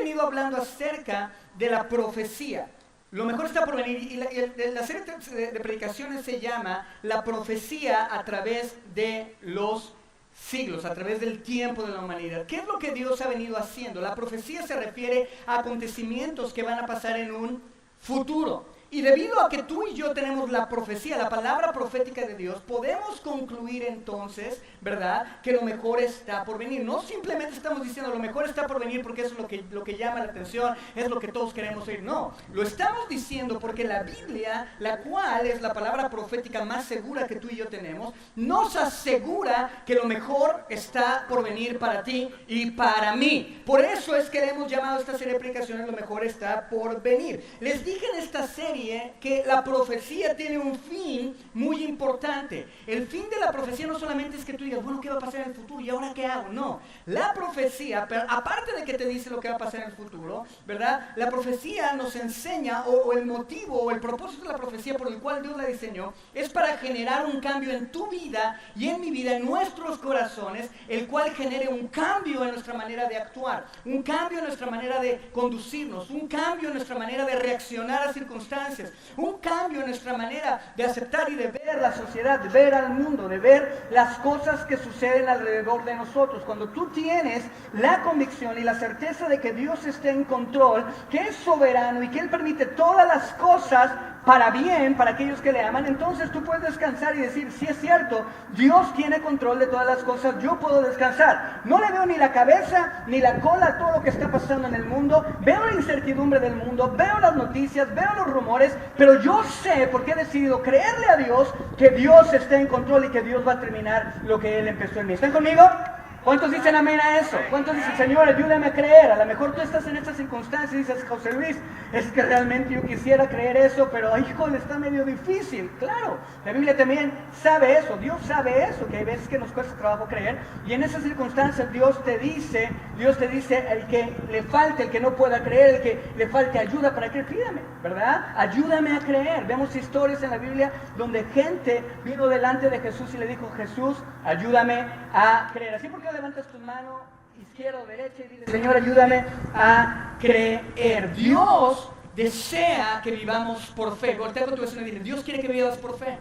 venido hablando acerca de la profecía. Lo mejor está por venir, y la serie de predicaciones se llama La profecía a través de los siglos, a través del tiempo de la humanidad. ¿Qué es lo que Dios ha venido haciendo? La profecía se refiere a acontecimientos que van a pasar en un futuro. Y debido a que tú y yo tenemos la profecía, la palabra profética de Dios, podemos concluir entonces, ¿verdad?, que lo mejor está por venir. No simplemente estamos diciendo lo mejor está por venir porque eso es lo que llama la atención, es lo que todos queremos oír. No, lo estamos diciendo porque la Biblia, la cual es la palabra profética más segura que tú y yo tenemos, nos asegura que lo mejor está por venir para ti y para mí. Por eso es que le hemos llamado a esta serie de predicaciones Lo mejor está por venir. Les dije en esta serie que la profecía tiene un fin muy importante. El fin de la profecía no solamente es que tú digas, bueno, ¿qué va a pasar en el futuro? ¿Y ahora qué hago? No, la profecía, pero aparte de que te dice lo que va a pasar en el futuro, ¿verdad? La profecía nos enseña, o el motivo, o el propósito de la profecía por el cual Dios la diseñó, es para generar un cambio en tu vida y en mi vida, en nuestros corazones, el cual genere un cambio en nuestra manera de actuar, un cambio en nuestra manera de conducirnos, un cambio en nuestra manera de reaccionar a circunstancias, un cambio en nuestra manera de aceptar y de ver la sociedad, de ver al mundo, de ver las cosas que suceden alrededor de nosotros. Cuando tú tienes la convicción y la certeza de que Dios está en control, que es soberano y que Él permite todas las cosas para bien, para aquellos que le aman, entonces tú puedes descansar y decir, sí es cierto, Dios tiene control de todas las cosas, yo puedo descansar. No le veo ni la cabeza ni la cola a todo lo que está pasando en el mundo, veo la incertidumbre del mundo, veo las noticias, veo los rumores, pero yo sé, porque he decidido creerle a Dios, que Dios está en control y que Dios va a terminar lo que Él empezó en mí. ¿Están conmigo? ¿Cuántos dicen amén a eso? ¿Cuántos dicen, Señor, ayúdame a creer? A lo mejor tú estás en estas circunstancias y dices, José Luis, es que realmente yo quisiera creer eso, pero híjole, está medio difícil. Claro, la Biblia también sabe eso, Dios sabe eso, que hay veces que nos cuesta trabajo creer, y en esas circunstancias Dios te dice, el que le falte, el que no pueda creer, el que le falte ayuda para creer, pídame, ¿verdad? Ayúdame a creer. Vemos historias en la Biblia donde gente vino delante de Jesús y le dijo, Jesús, ayúdame a creer. Así porque levantas tu mano izquierda o derecha y dices, Señor, ayúdame a creer. Dios desea que vivamos por fe. Voltea con tu vecino y dile, Dios quiere que vivas por fe.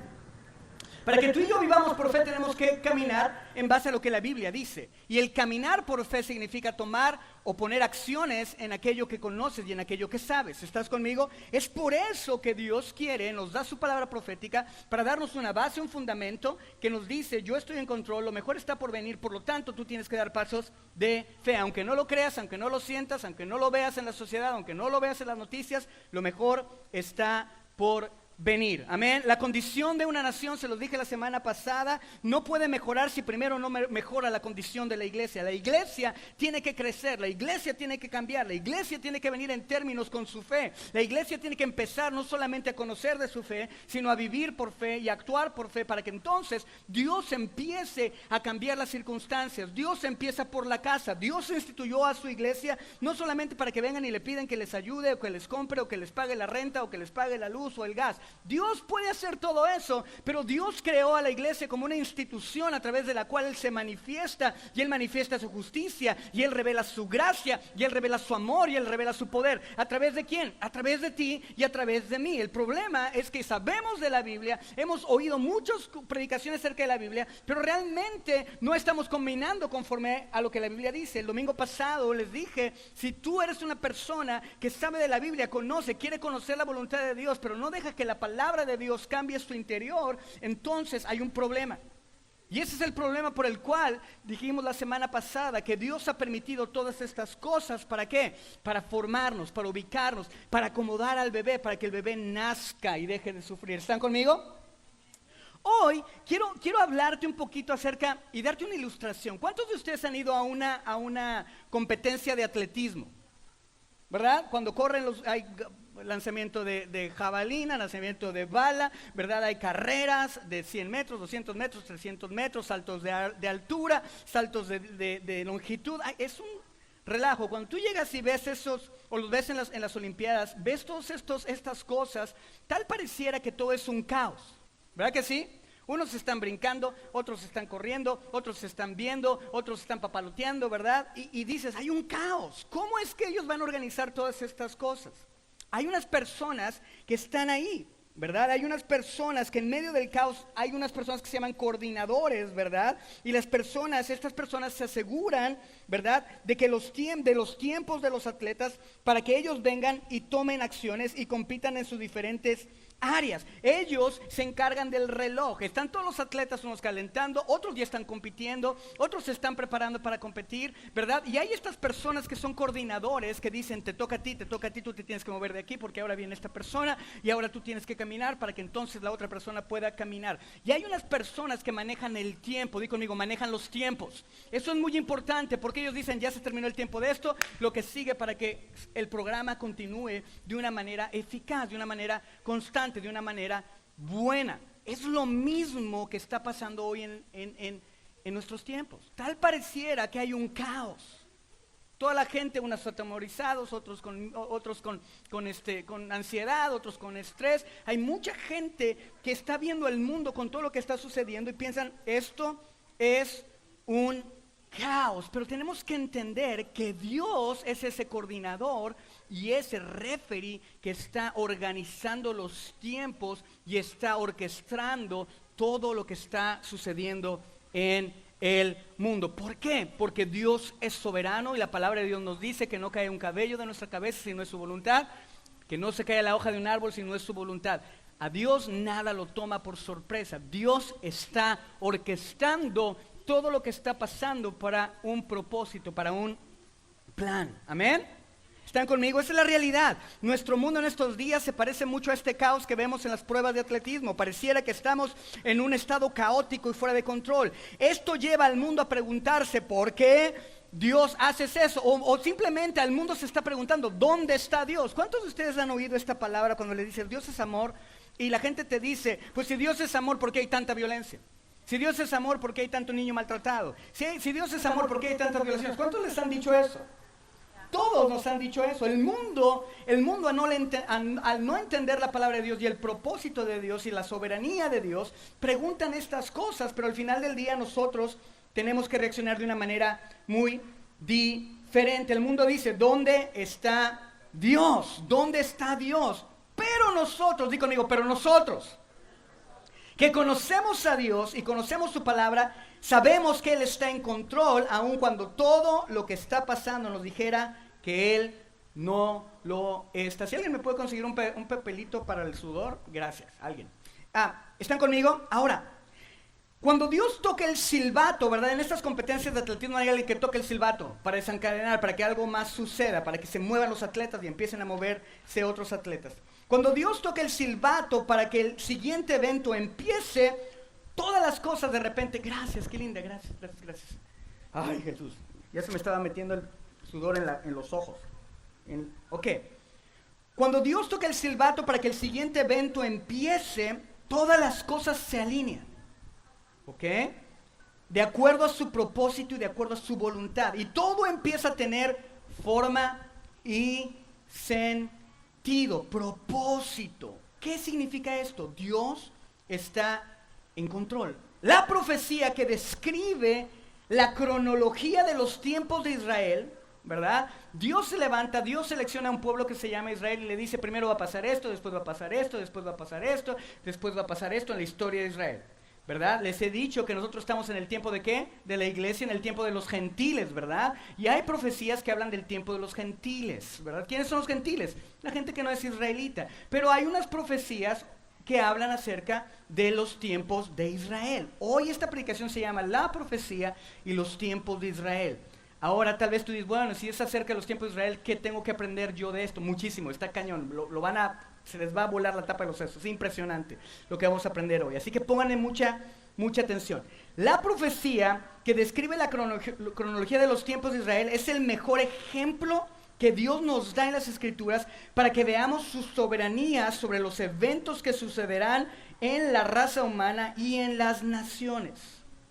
Para que tú y yo vivamos por fe tenemos que caminar en base a lo que la Biblia dice. Y el caminar por fe significa tomar o poner acciones en aquello que conoces y en aquello que sabes. ¿Estás conmigo? Es por eso que Dios quiere, nos da su palabra profética para darnos una base, un fundamento que nos dice, yo estoy en control, lo mejor está por venir, por lo tanto tú tienes que dar pasos de fe. Aunque no lo creas, aunque no lo sientas, aunque no lo veas en la sociedad, aunque no lo veas en las noticias, lo mejor está por venir. Amén. La condición de una nación, se los dije la semana pasada, no puede mejorar si primero no mejora la condición de la iglesia. La iglesia tiene que crecer, la iglesia tiene que cambiar, la iglesia tiene que venir en términos con su fe. La iglesia tiene que empezar no solamente a conocer de su fe, sino a vivir por fe y actuar por fe, para que entonces Dios empiece a cambiar las circunstancias. Dios empieza por la casa. Dios instituyó a su iglesia no solamente para que vengan y le piden que les ayude o que les compre o que les pague la renta o que les pague la luz o el gas. Dios puede hacer todo eso, pero Dios creó a la iglesia como una institución a través de la cual Él se manifiesta, y Él manifiesta su justicia, y Él revela su gracia, y Él revela su amor, y Él revela su poder. ¿A través de quién? A través de ti y a través de mí. El problema es que sabemos de la Biblia, hemos oído muchas predicaciones acerca de la Biblia, pero realmente no estamos combinando conforme a lo que la Biblia dice. El domingo pasado les dije, si tú eres una persona que sabe de la Biblia, conoce, quiere conocer la voluntad de Dios, pero no deja que la palabra de Dios cambie su interior, entonces hay un problema. Y ese es el problema por el cual dijimos la semana pasada que Dios ha permitido todas estas cosas. ¿Para qué? Para formarnos, para ubicarnos, para acomodar al bebé, para que el bebé nazca y deje de sufrir. ¿Están conmigo? Hoy quiero hablarte un poquito acerca y darte una ilustración. ¿Cuántos de ustedes han ido a una competencia de atletismo? ¿Verdad? Cuando corren hay lanzamiento de jabalina, lanzamiento de bala, ¿verdad? Hay carreras de 100 metros, 200 metros, 300 metros, saltos de altura, saltos de longitud. Es un relajo. Cuando tú llegas y ves esos, o los ves en las Olimpiadas, ves todas estas cosas, tal pareciera que todo es un caos, ¿verdad que sí? Unos están brincando, otros están corriendo, otros se están viendo, otros están papaloteando, ¿verdad? Y dices, hay un caos. ¿Cómo es que ellos van a organizar todas estas cosas? Hay unas personas que están ahí, ¿verdad? Hay unas personas que en medio del caos, hay unas personas que se llaman coordinadores, ¿verdad? Y estas personas se aseguran, ¿verdad? De que de los tiempos de los atletas, para que ellos vengan y tomen acciones y compitan en sus diferentes áreas. Ellos se encargan del reloj. Están todos los atletas, unos calentando, otros ya están compitiendo, otros se están preparando para competir, ¿verdad? Y hay estas personas que son coordinadores que dicen, te toca a ti, tú te tienes que mover de aquí porque ahora viene esta persona y ahora tú tienes que caminar para que entonces la otra persona pueda caminar. Y hay unas personas que manejan el tiempo, di conmigo, manejan los tiempos. Eso es muy importante porque ellos dicen, ya se terminó el tiempo de esto, lo que sigue para que el programa continúe de una manera eficaz, de una manera constante, de una manera buena. Es lo mismo que está pasando hoy en nuestros tiempos. Tal pareciera que hay un caos. Toda la gente, unos atemorizados, otros con ansiedad, otros con estrés. Hay mucha gente que está viendo el mundo con todo lo que está sucediendo y piensan, esto es un caos. Pero tenemos que entender que Dios es ese coordinador y ese referee que está organizando los tiempos y está orquestando todo lo que está sucediendo en el mundo. ¿Por qué? Porque Dios es soberano y la palabra de Dios nos dice que no cae un cabello de nuestra cabeza si no es su voluntad, que no se cae la hoja de un árbol si no es su voluntad. A Dios nada lo toma por sorpresa. Dios está orquestando todo lo que está pasando para un propósito, para un plan. ¿Amén? ¿Están conmigo? Esa es la realidad. Nuestro mundo en estos días se parece mucho a este caos que vemos en las pruebas de atletismo. Pareciera que estamos en un estado caótico y fuera de control. Esto lleva al mundo a preguntarse por qué Dios hace eso. O simplemente al mundo se está preguntando, ¿dónde está Dios? ¿Cuántos de ustedes han oído esta palabra cuando le dices Dios es amor? Y la gente te dice, pues si Dios es amor, ¿por qué hay tanta violencia? Si Dios es amor, ¿por qué hay tanto niño maltratado? Si Dios es amor, ¿por qué hay tantas violaciones? ¿Cuántos les han dicho eso? Todos nos han dicho eso. El mundo al no entender la palabra de Dios y el propósito de Dios y la soberanía de Dios, preguntan estas cosas, pero al final del día nosotros tenemos que reaccionar de una manera muy diferente. El mundo dice, ¿dónde está Dios? ¿Dónde está Dios? Pero nosotros, di conmigo, pero nosotros, que conocemos a Dios y conocemos su palabra, sabemos que Él está en control, aun cuando todo lo que está pasando nos dijera que Él no lo está. Si alguien me puede conseguir un papelito para el sudor, gracias, alguien. ¿Están conmigo? Ahora, cuando Dios toca el silbato, ¿verdad? En estas competencias de atletismo hay alguien que toca el silbato para desencadenar, para que algo más suceda, para que se muevan los atletas y empiecen a moverse otros atletas. Cuando Dios toca el silbato para que el siguiente evento empiece, todas las cosas de repente, gracias, qué linda, gracias. Ay, Jesús, ya se me estaba metiendo el sudor en los ojos. Ok, cuando Dios toca el silbato para que el siguiente evento empiece, todas las cosas se alinean, ¿ok? De acuerdo a su propósito y de acuerdo a su voluntad. Y todo empieza a tener forma y sentido, propósito. ¿Qué significa esto? Dios está en control. La profecía que describe la cronología de los tiempos de Israel, ¿verdad? Dios se levanta, Dios selecciona a un pueblo que se llama Israel y le dice, primero va a pasar esto, después va a pasar esto, después va a pasar esto, después va a pasar esto en la historia de Israel, ¿verdad? Les he dicho que nosotros estamos en el tiempo ¿de qué? De la iglesia, en el tiempo de los gentiles, ¿verdad? Y hay profecías que hablan del tiempo de los gentiles, ¿verdad? ¿Quiénes son los gentiles? La gente que no es israelita. Pero hay unas profecías que hablan acerca de los tiempos de Israel. Hoy esta predicación se llama La profecía y los tiempos de Israel. Ahora tal vez tú dices, bueno, si es acerca de los tiempos de Israel, ¿qué tengo que aprender yo de esto? Muchísimo, está cañón, se les va a volar la tapa de los sesos, es impresionante lo que vamos a aprender hoy. Así que pónganle mucha atención. La profecía que describe la cronología de los tiempos de Israel es el mejor ejemplo que Dios nos da en las Escrituras para que veamos su soberanía sobre los eventos que sucederán en la raza humana y en las naciones.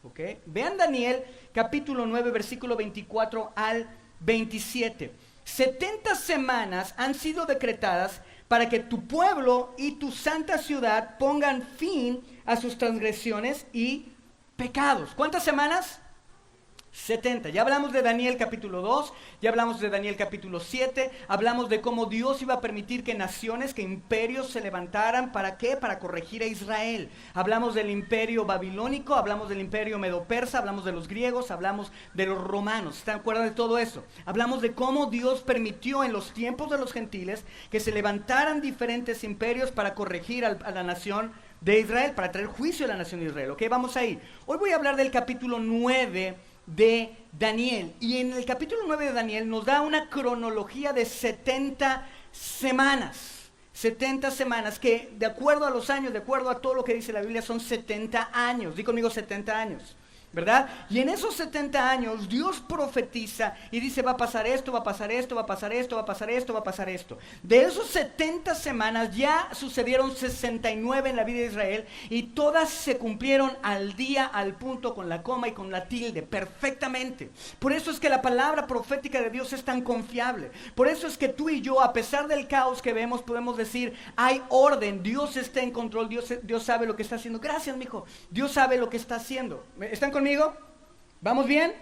¿Okay? Vean Daniel capítulo 9 versículo 24 al 27. 70 semanas han sido decretadas para que tu pueblo y tu santa ciudad pongan fin a sus transgresiones y pecados. ¿Cuántas semanas? 70. Ya hablamos de Daniel capítulo 2, ya hablamos de Daniel capítulo 7, hablamos de cómo Dios iba a permitir que naciones, que imperios se levantaran. ¿Para qué? Para corregir a Israel. Hablamos del imperio babilónico, hablamos del imperio medo-persa, hablamos de los griegos, hablamos de los romanos. ¿Están de acuerdo de todo eso? Hablamos de cómo Dios permitió en los tiempos de los gentiles que se levantaran diferentes imperios para corregir a la nación de Israel, para traer juicio a la nación de Israel. ¿Ok? Vamos ahí. Hoy voy a hablar del capítulo 9 de Daniel, y en el capítulo 9 de Daniel nos da una cronología de 70 semanas, 70 semanas que de acuerdo a los años, de acuerdo a todo lo que dice la Biblia, son 70 años, di conmigo 70 años, ¿verdad? Y en esos 70 años Dios profetiza y dice: va a pasar esto, va a pasar esto, va a pasar esto, va a pasar esto, va a pasar esto. De esos 70 semanas ya sucedieron 69 en la vida de Israel, y todas se cumplieron al día, al punto, con la coma y con la tilde, perfectamente. Por eso es que la palabra profética de Dios es tan confiable. Por eso es que tú y yo, a pesar del caos que vemos, podemos decir: hay orden, Dios está en control, Dios sabe lo que está haciendo. Gracias, mijo. Dios sabe lo que está haciendo. ¿Están conmigo? ¿Vamos bien?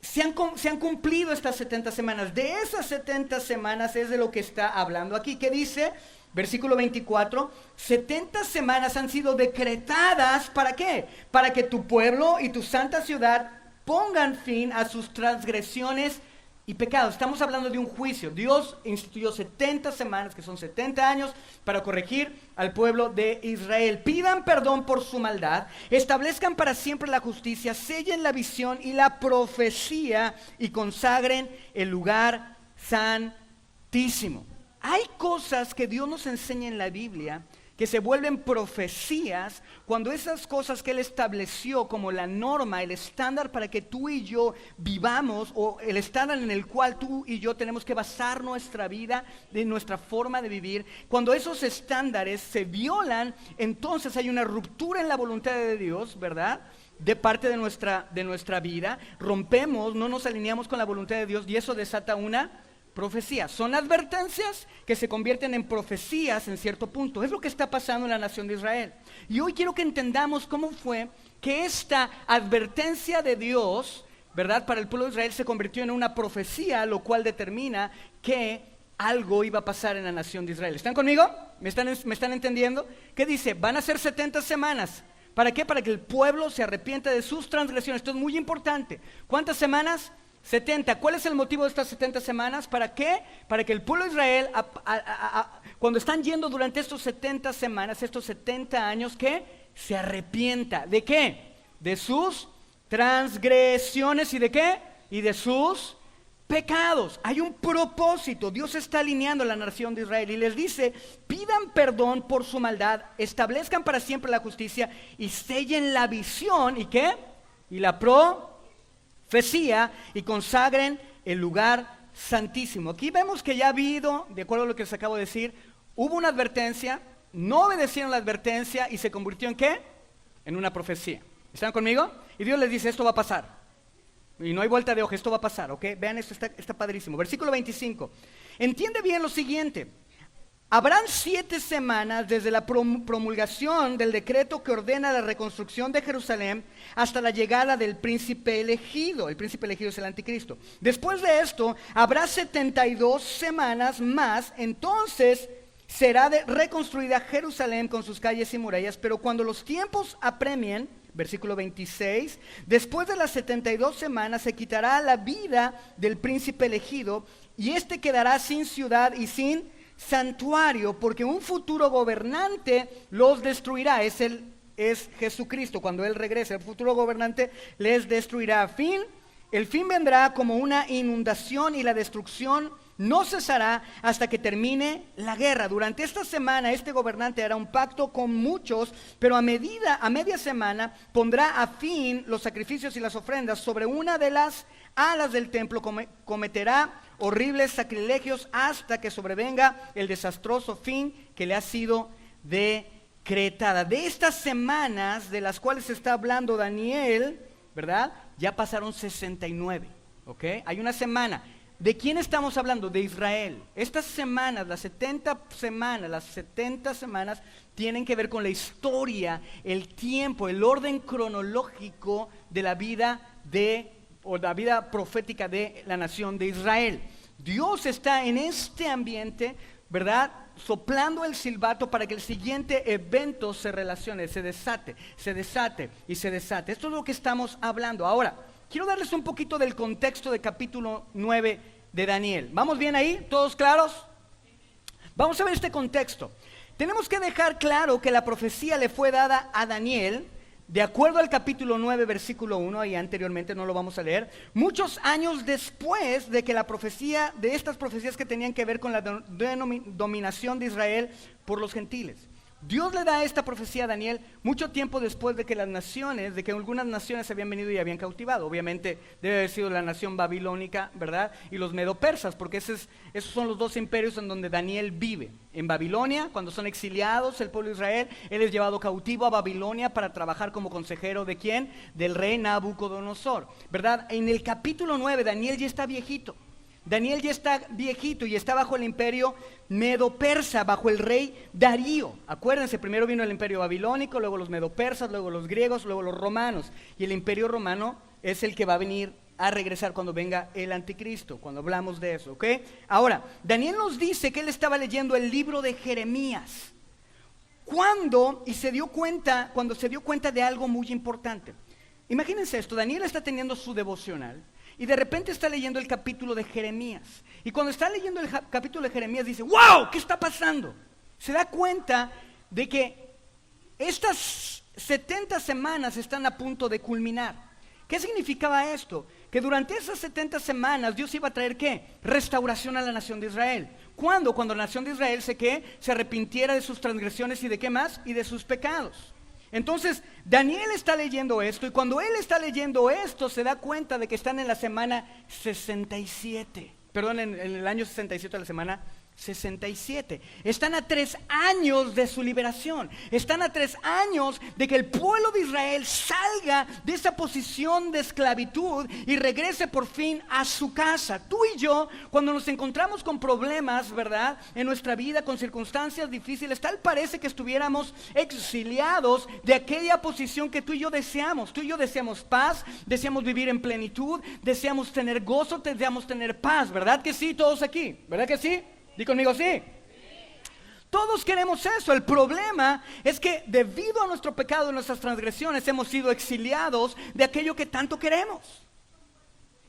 Se han cumplido estas 70 semanas. De esas 70 semanas es de lo que está hablando aquí. ¿Qué dice? Versículo 24. 70 semanas han sido decretadas. ¿Para qué? Para que tu pueblo y tu santa ciudad pongan fin a sus transgresiones y pecados. Estamos hablando de un juicio. Dios instituyó 70 semanas, que son 70 años, para corregir al pueblo de Israel. Pidan perdón por su maldad, establezcan para siempre la justicia, sellen la visión y la profecía y consagren el lugar santísimo. Hay cosas que Dios nos enseña en la Biblia que se vuelven profecías cuando esas cosas que Él estableció como la norma, el estándar para que tú y yo vivamos, o el estándar en el cual tú y yo tenemos que basar nuestra vida, de nuestra forma de vivir, cuando esos estándares se violan, entonces hay una ruptura en la voluntad de Dios, ¿verdad? De parte de nuestra vida, rompemos, no nos alineamos con la voluntad de Dios, y eso desata una profecía. Son advertencias que se convierten en profecías en cierto punto. Es lo que está pasando en la nación de Israel. Y hoy quiero que entendamos cómo fue que esta advertencia de Dios, ¿verdad?, para el pueblo de Israel se convirtió en una profecía, lo cual determina que algo iba a pasar en la nación de Israel. ¿Están conmigo? ¿Me están entendiendo? ¿Qué dice? Van a ser 70 semanas. ¿Para qué? Para que el pueblo se arrepienta de sus transgresiones. Esto es muy importante. ¿Cuántas semanas? 70. ¿Cuál es el motivo de estas 70 semanas? ¿Para qué? Para que el pueblo de Israel, cuando están yendo durante estos 70 semanas, estos 70 años, ¿qué? Se arrepienta. ¿De qué? De sus transgresiones. ¿Y de qué? Y de sus pecados. Hay un propósito. Dios está alineando a la nación de Israel y les dice: pidan perdón por su maldad, establezcan para siempre la justicia y sellen la visión. ¿Y qué? Y la profecía, y consagren el lugar santísimo. Aquí vemos que ya ha habido, de acuerdo a lo que les acabo de decir, hubo una advertencia, no obedecieron la advertencia y se convirtió en ¿qué? En una profecía. ¿Están conmigo? Y Dios les dice: esto va a pasar. Y no hay vuelta de hoja, esto va a pasar, ¿ok? Vean esto, está padrísimo. Versículo 25. Entiende bien lo siguiente. Habrán 7 semanas desde la promulgación del decreto que ordena la reconstrucción de Jerusalén hasta la llegada del príncipe elegido. El príncipe elegido es el anticristo. Después de esto, habrá 72 semanas más. Entonces será reconstruida Jerusalén con sus calles y murallas. Pero cuando los tiempos apremien, versículo 26, después de las 72 semanas se quitará la vida del príncipe elegido, y éste quedará sin ciudad y sin santuario, porque un futuro gobernante los destruirá. Es Jesucristo. Cuando Él regrese, el futuro gobernante les destruirá. El fin vendrá como una inundación, y la destrucción no cesará hasta que termine la guerra. Durante esta semana este gobernante hará un pacto con muchos, pero a media semana pondrá a fin los sacrificios y las ofrendas. Sobre una de las alas del templo cometerá horribles sacrilegios hasta que sobrevenga el desastroso fin que le ha sido decretada. De estas semanas de las cuales está hablando Daniel, ¿verdad? Ya pasaron 69, ¿ok? Hay una semana. ¿De quién estamos hablando? De Israel. Estas semanas, las 70 semanas tienen que ver con la historia, el tiempo, el orden cronológico de la vida o la vida profética de la nación de Israel. Dios está en este ambiente, ¿verdad?, soplando el silbato para que el siguiente evento se relacione, se desate. Esto es lo que estamos hablando. Ahora, quiero darles un poquito del contexto de capítulo 9 de Daniel. ¿Vamos bien ahí? ¿Todos claros? Vamos a ver este contexto. Tenemos que dejar claro que la profecía le fue dada a Daniel, de acuerdo al capítulo 9, versículo 1, y anteriormente no lo vamos a leer, muchos años después de que la profecía, de estas profecías que tenían que ver con la dominación de Israel por los gentiles. Dios le da esta profecía a Daniel mucho tiempo después de que algunas naciones se habían venido y habían cautivado. Obviamente debe haber sido la nación babilónica, ¿verdad? Y los medo-persas, porque esos son los dos imperios en donde Daniel vive. En Babilonia, cuando son exiliados el pueblo de Israel, él es llevado cautivo a Babilonia para trabajar como consejero ¿de quién? Del rey Nabucodonosor, ¿verdad? En el capítulo 9 Daniel ya está viejito. Y está bajo el imperio medo-persa, bajo el rey Darío. Acuérdense, primero vino el imperio babilónico, luego los medo-persas, luego los griegos, luego los romanos. Y el imperio romano es el que va a venir a regresar cuando venga el anticristo, cuando hablamos de eso, ¿ok? Ahora, Daniel nos dice que él estaba leyendo el libro de Jeremías. Cuando se dio cuenta de algo muy importante. Imagínense esto, Daniel está teniendo su devocional y de repente está leyendo el capítulo de Jeremías. Y cuando está leyendo el capítulo de Jeremías dice, ¡wow! ¿Qué está pasando? Se da cuenta de que estas 70 semanas están a punto de culminar. ¿Qué significaba esto? Que durante esas 70 semanas Dios iba a traer ¿qué? Restauración a la nación de Israel. ¿Cuándo? Cuando la nación de Israel se arrepintiera de sus transgresiones y de qué más? Y de sus pecados. Entonces, Daniel está leyendo esto y cuando él está leyendo esto se da cuenta de que están en la semana 67. Perdón, en el año 67 de la semana 67. Están a 3 años de su liberación. Están a 3 años de que el pueblo de Israel salga de esa posición de esclavitud y regrese por fin a su casa. Tú y yo, cuando nos encontramos con problemas, ¿verdad?, en nuestra vida, con circunstancias difíciles, tal parece que estuviéramos exiliados de aquella posición que tú y yo deseamos. Tú y yo deseamos paz, deseamos vivir en plenitud, deseamos tener gozo, deseamos tener paz. ¿Verdad que sí, todos aquí? ¿Verdad que sí? Di conmigo, sí. Todos queremos eso. El problema es que debido a nuestro pecado y nuestras transgresiones hemos sido exiliados de aquello que tanto queremos.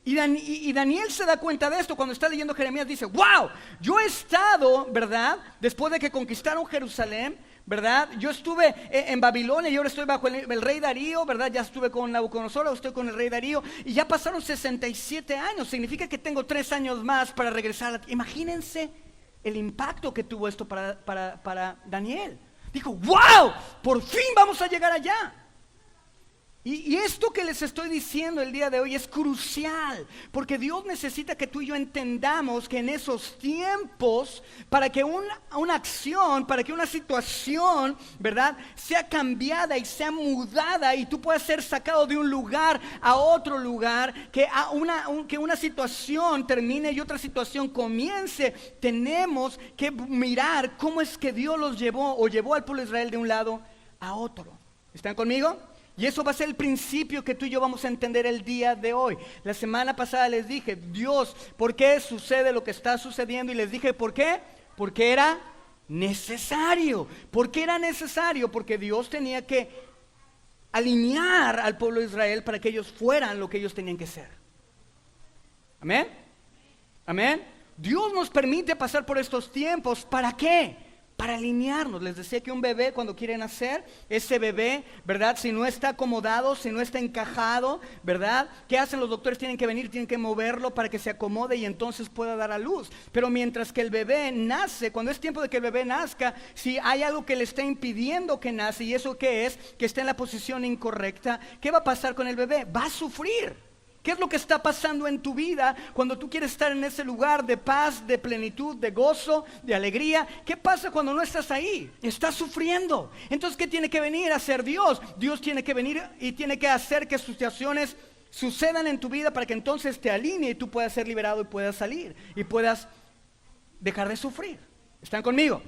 Y Daniel se da cuenta de esto cuando está leyendo Jeremías. Dice, wow, yo he estado, ¿verdad?, después de que conquistaron Jerusalén, ¿verdad? Yo estuve en Babilonia y ahora estoy bajo el rey Darío, ¿verdad? Ya estuve con Nabucodonosor, ahora estoy con el rey Darío y ya pasaron 67 años. Significa que tengo 3 años más para regresar. Imagínense el impacto que tuvo esto para Daniel. Dijo, wow, por fin vamos a llegar allá. Y esto que les estoy diciendo el día de hoy es crucial, porque Dios necesita que tú y yo entendamos que en esos tiempos, para que una acción, para que una situación, ¿verdad?, sea cambiada y sea mudada y tú puedas ser sacado de un lugar a otro lugar, que una situación termine y otra situación comience, tenemos que mirar cómo es que Dios los llevó al pueblo de Israel de un lado a otro. ¿Están conmigo? Y eso va a ser el principio que tú y yo vamos a entender el día de hoy. La semana pasada les dije, Dios, ¿por qué sucede lo que está sucediendo? Y les dije, ¿por qué? Porque era necesario. ¿Por qué era necesario? Porque Dios tenía que alinear al pueblo de Israel para que ellos fueran lo que ellos tenían que ser. ¿Amén? ¿Amén? Dios nos permite pasar por estos tiempos. ¿Para qué? Para alinearnos. Les decía que un bebé cuando quiere nacer, ese bebé, ¿verdad?, si no está acomodado, si no está encajado, ¿verdad?, ¿qué hacen los doctores? Tienen que venir, tienen que moverlo para que se acomode y entonces pueda dar a luz. Pero mientras que el bebé nace, cuando es tiempo de que el bebé nazca, si hay algo que le está impidiendo que nace, y eso ¿qué es? Que está en la posición incorrecta, ¿qué va a pasar con el bebé? Va a sufrir. ¿Qué es lo que está pasando en tu vida cuando tú quieres estar en ese lugar de paz, de plenitud, de gozo, de alegría? ¿Qué pasa cuando no estás ahí? Estás sufriendo. Entonces, ¿qué tiene que venir a hacer Dios? Dios tiene que venir y tiene que hacer que sus situaciones sucedan en tu vida para que entonces te alinee y tú puedas ser liberado y puedas salir y puedas dejar de sufrir. ¿Están conmigo?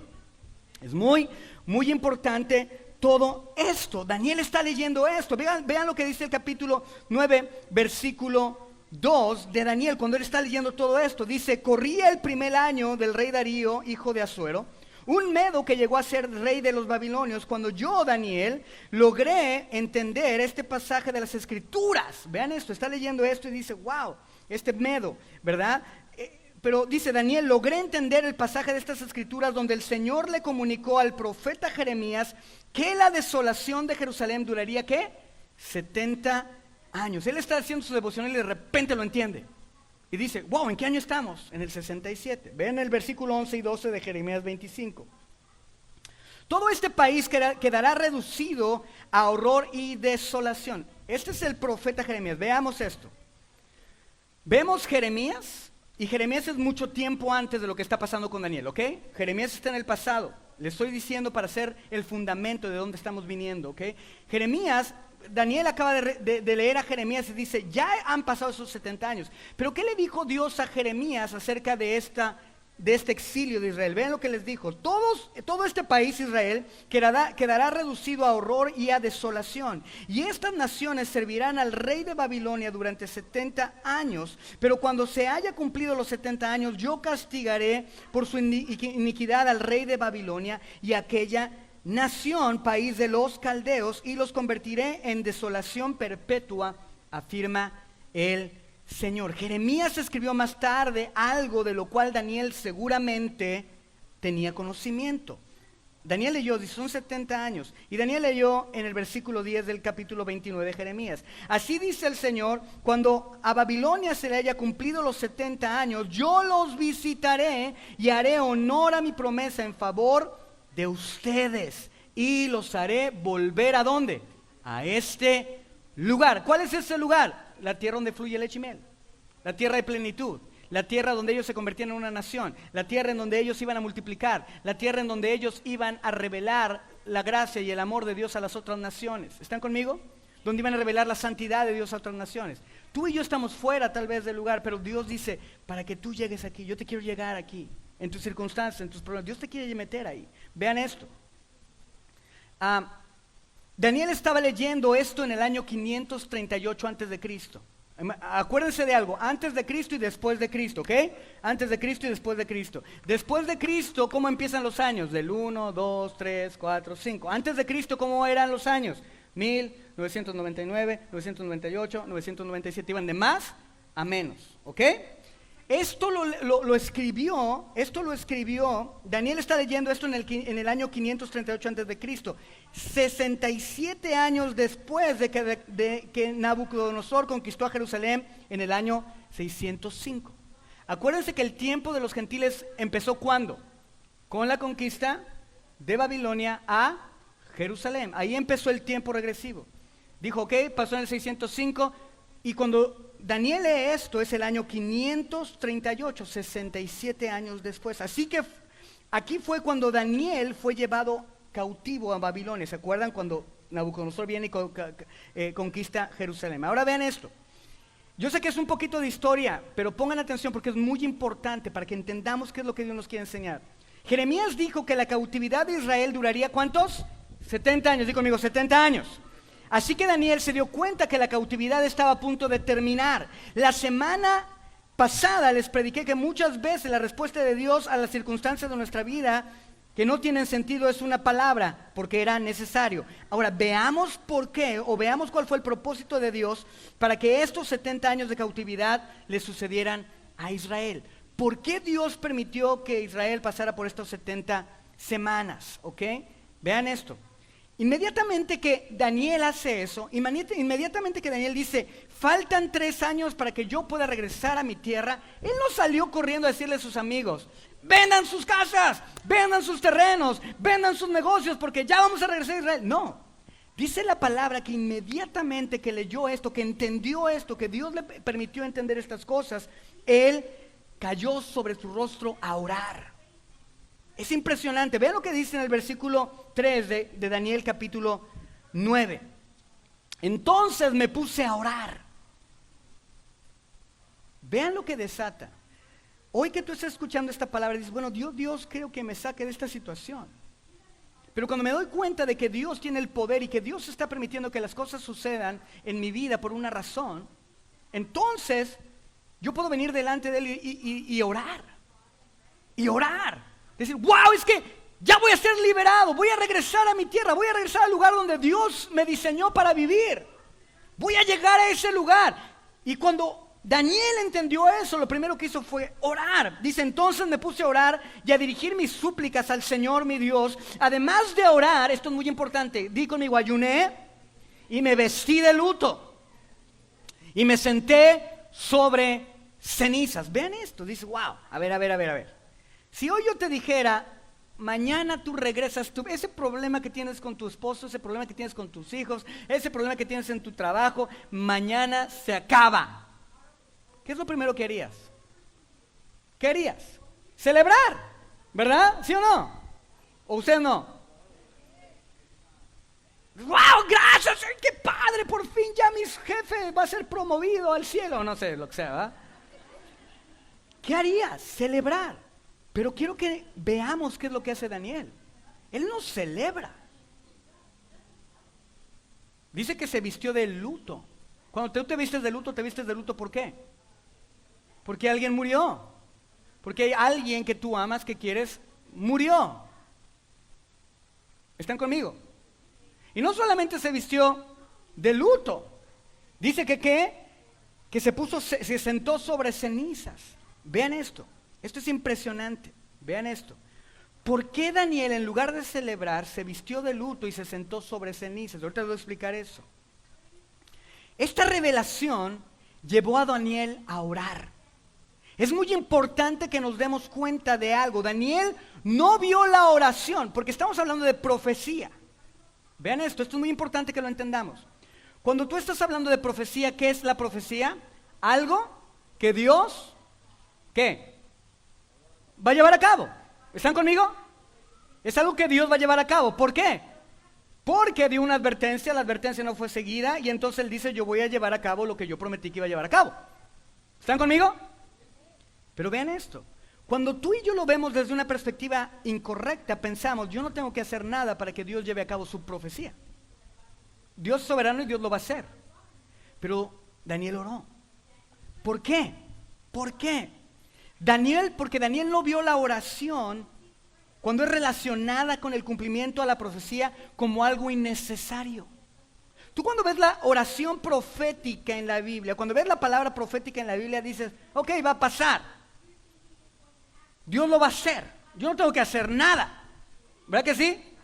Es muy, muy importante todo esto. Daniel está leyendo esto. Vean lo que dice el capítulo 9, versículo 2 de Daniel, cuando él está leyendo todo esto. Dice: corría el primer año del rey Darío, hijo de Asuero, un medo que llegó a ser rey de los babilonios, cuando yo, Daniel, logré entender este pasaje de las escrituras. Vean esto, está leyendo esto y dice: wow, este medo, ¿verdad? Pero dice Daniel: logré entender el pasaje de estas escrituras donde el Señor le comunicó al profeta Jeremías que la desolación de Jerusalén duraría, ¿qué? 70 años. Él está haciendo su devocional y de repente lo entiende. Y dice: wow, ¿en qué año estamos? En el 67. Vean el versículo 11 y 12 de Jeremías 25. Todo este país quedará reducido a horror y desolación. Este es el profeta Jeremías. Veamos esto. Vemos Jeremías, y Jeremías es mucho tiempo antes de lo que está pasando con Daniel, ¿ok? Jeremías está en el pasado. Le estoy diciendo para hacer el fundamento de dónde estamos viniendo, ¿ok? Jeremías, Daniel acaba de leer a Jeremías y dice: ya han pasado esos 70 años. Pero ¿qué le dijo Dios a Jeremías acerca de este exilio de Israel? Vean lo que les dijo: todo este país, Israel, quedará reducido a horror y a desolación, y estas naciones servirán al rey de Babilonia durante 70 años, pero cuando se haya cumplido los 70 años, yo castigaré por su iniquidad al rey de Babilonia y aquella nación, país de los caldeos, y los convertiré en desolación perpetua, afirma el Señor. Jeremías escribió más tarde algo de lo cual Daniel seguramente tenía conocimiento. Daniel leyó, dice, son 70 años, y Daniel leyó en el versículo 10 del capítulo 29 de Jeremías: así dice el Señor, cuando a Babilonia se le haya cumplido los 70 años, yo los visitaré y haré honor a mi promesa en favor de ustedes, y los haré volver ¿a dónde? A este lugar. ¿Cuál es ese lugar? La tierra donde fluye leche y miel, la tierra de plenitud, la tierra donde ellos se convertían en una nación, la tierra en donde ellos iban a multiplicar, la tierra en donde ellos iban a revelar la gracia y el amor de Dios a las otras naciones. ¿Están conmigo? Donde iban a revelar la santidad de Dios a otras naciones. Tú y yo estamos fuera tal vez del lugar, pero Dios dice: para que tú llegues aquí, yo te quiero llegar aquí, en tus circunstancias, en tus problemas. Dios te quiere meter ahí. Vean esto. Daniel estaba leyendo esto en el año 538 antes de Cristo. Acuérdense de algo: antes de Cristo y después de Cristo, ¿ok? Antes de Cristo y después de Cristo. Después de Cristo, ¿cómo empiezan los años? Del 1, 2, 3, 4, 5. Antes de Cristo, ¿cómo eran los años? 1999, 998, 997. Iban de más a menos, ¿ok? Esto lo escribió, Daniel está leyendo esto en el año 538 antes de Cristo, 67 años después de que Nabucodonosor conquistó a Jerusalén en el año 605. Acuérdense que el tiempo de los gentiles empezó ¿cuándo? Con la conquista de Babilonia a Jerusalén. Ahí empezó el tiempo regresivo. Dijo, ok, pasó en el 605, y cuando Daniel lee esto es el año 538, 67 años después. Así que aquí fue cuando Daniel fue llevado cautivo a Babilonia. ¿Se acuerdan cuando Nabucodonosor viene y conquista Jerusalén? Ahora vean esto. Yo sé que es un poquito de historia, pero pongan atención porque es muy importante para que entendamos qué es lo que Dios nos quiere enseñar. Jeremías dijo que la cautividad de Israel duraría ¿cuántos? 70 años, di conmigo, 70 años. Así que Daniel se dio cuenta que la cautividad estaba a punto de terminar. La semana pasada les prediqué que muchas veces la respuesta de Dios a las circunstancias de nuestra vida que no tienen sentido es una palabra, porque era necesario. Ahora veamos por qué, o veamos cuál fue el propósito de Dios para que estos 70 años de cautividad le sucedieran a Israel. ¿Por qué Dios permitió que Israel pasara por estas 70 semanas? ¿Ok? Vean esto. Inmediatamente que Daniel hace eso, inmediatamente que Daniel dice, faltan 3 años para que yo pueda regresar a mi tierra, él no salió corriendo a decirle a sus amigos, vendan sus casas, vendan sus terrenos, vendan sus negocios, porque ya vamos a regresar a Israel. No, dice la palabra que inmediatamente que leyó esto, que entendió esto, que Dios le permitió entender estas cosas, él cayó sobre su rostro a orar. Es impresionante. Vean lo que dice en el versículo 3 de Daniel capítulo 9. Entonces me puse a orar. Vean lo que desata. Hoy que tú estás escuchando esta palabra, dices, bueno, Dios creo que me saque de esta situación. Pero cuando me doy cuenta de que Dios tiene el poder y que Dios está permitiendo que las cosas sucedan en mi vida por una razón, entonces yo puedo venir delante de Él y orar. Y orar. Decir, wow, es que ya voy a ser liberado, voy a regresar a mi tierra, voy a regresar al lugar donde Dios me diseñó para vivir. Voy a llegar a ese lugar. Y cuando Daniel entendió eso, lo primero que hizo fue orar. Dice, entonces me puse a orar y a dirigir mis súplicas al Señor mi Dios. Además de orar, esto es muy importante, di conmigo, ayuné y me vestí de luto. Y me senté sobre cenizas. Vean esto, dice, wow, a ver. Si hoy yo te dijera, mañana tú regresas, ese problema que tienes con tu esposo, ese problema que tienes con tus hijos, ese problema que tienes en tu trabajo, mañana se acaba. ¿Qué es lo primero que harías? ¿Qué harías? Celebrar, ¿verdad? ¿Sí o no? ¿O usted no? ¡Wow! ¡Gracias! ¡Qué padre! Por fin ya mi jefe va a ser promovido al cielo. No sé, lo que sea, ¿verdad? ¿Qué harías? Celebrar. Pero quiero que veamos qué es lo que hace Daniel. Él no celebra. Dice que se vistió de luto. Cuando tú te vistes de luto, ¿por qué? Porque alguien murió. Porque hay alguien que tú amas, que quieres, murió. ¿Están conmigo? Y no solamente se vistió de luto. Dice que se sentó sobre cenizas. Vean esto. Esto es impresionante. Vean esto. ¿Por qué Daniel, en lugar de celebrar, se vistió de luto y se sentó sobre cenizas? Ahorita les voy a explicar eso. Esta revelación llevó a Daniel a orar. Es muy importante que nos demos cuenta de algo. Daniel no vio la oración, porque estamos hablando de profecía. Vean esto es muy importante que lo entendamos. Cuando tú estás hablando de profecía, ¿qué es la profecía? Algo que Dios, ¿qué? Va a llevar a cabo. ¿Están conmigo? Es algo que Dios va a llevar a cabo. ¿Por qué? Porque dio una advertencia, la advertencia no fue seguida, y entonces Él dice, yo voy a llevar a cabo lo que yo prometí que iba a llevar a cabo. ¿Están conmigo? Pero vean esto, cuando tú y yo lo vemos desde una perspectiva incorrecta, pensamos, yo no tengo que hacer nada para que Dios lleve a cabo su profecía. Dios es soberano y Dios lo va a hacer. Pero Daniel oró. ¿Por qué? ¿Por qué? Porque Daniel no vio la oración cuando es relacionada con el cumplimiento a la profecía como algo innecesario. Tú cuando ves la oración profética en la Biblia, cuando ves la palabra profética en la Biblia, dices, ok, va a pasar. Dios lo va a hacer. Yo no tengo que hacer nada. ¿Verdad que sí?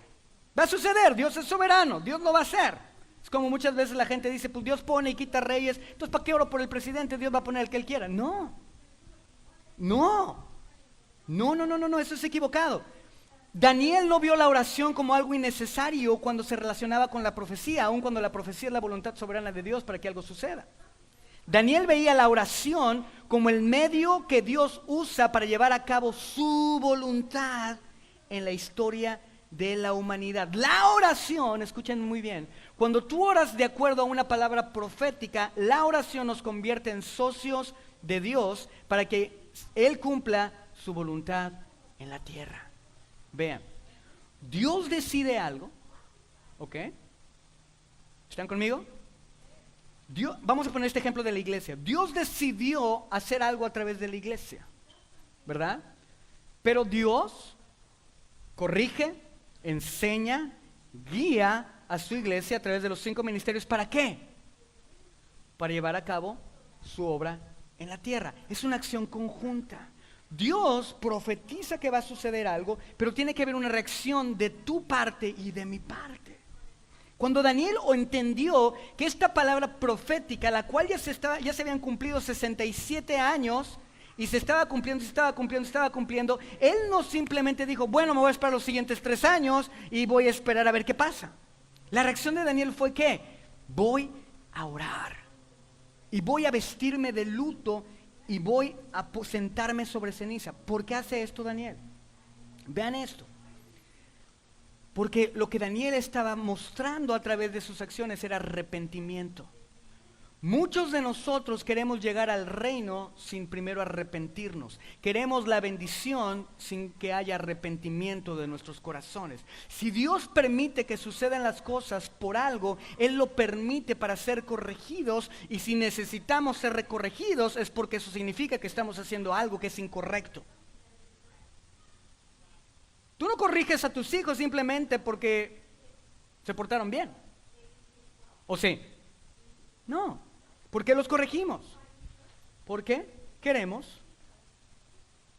Va a suceder. Dios es soberano. Dios lo va a hacer. Es como muchas veces la gente dice, pues Dios pone y quita reyes. Entonces, ¿para qué oro por el presidente? Dios va a poner el que Él quiera. No. Eso es equivocado. Daniel no vio la oración como algo innecesario cuando se relacionaba con la profecía, aun cuando la profecía es la voluntad soberana de Dios para que algo suceda. Daniel veía la oración como el medio que Dios usa para llevar a cabo su voluntad en la historia de la humanidad. La oración, escuchen muy bien, cuando tú oras de acuerdo a una palabra profética, la oración nos convierte en socios de Dios para que Él cumpla su voluntad en la tierra. Vean, Dios decide algo, ¿ok? ¿Están conmigo? Vamos a poner este ejemplo de la iglesia. Dios decidió hacer algo a través de la iglesia, ¿verdad? Pero Dios corrige, enseña, guía a su iglesia a través de los 5 ministerios. ¿Para qué? Para llevar a cabo su obra en la tierra. Es una acción conjunta. Dios profetiza que va a suceder algo, pero tiene que haber una reacción de tu parte y de mi parte. Cuando Daniel entendió que esta palabra profética, la cual ya se habían cumplido 67 años y se estaba cumpliendo, él no simplemente dijo, bueno, me voy a esperar los siguientes 3 años y voy a esperar a ver qué pasa. La reacción de Daniel fue que voy a orar y voy a vestirme de luto y voy a sentarme sobre ceniza. ¿Por qué hace esto Daniel? Vean esto. Porque lo que Daniel estaba mostrando a través de sus acciones era arrepentimiento. Muchos de nosotros queremos llegar al reino sin primero arrepentirnos. Queremos la bendición sin que haya arrepentimiento de nuestros corazones. Si Dios permite que sucedan las cosas por algo, Él lo permite para ser corregidos, y si necesitamos ser corregidos es porque eso significa que estamos haciendo algo que es incorrecto. Tú no corriges a tus hijos simplemente porque se portaron bien. ¿O sí? No. ¿Por qué los corregimos? Porque queremos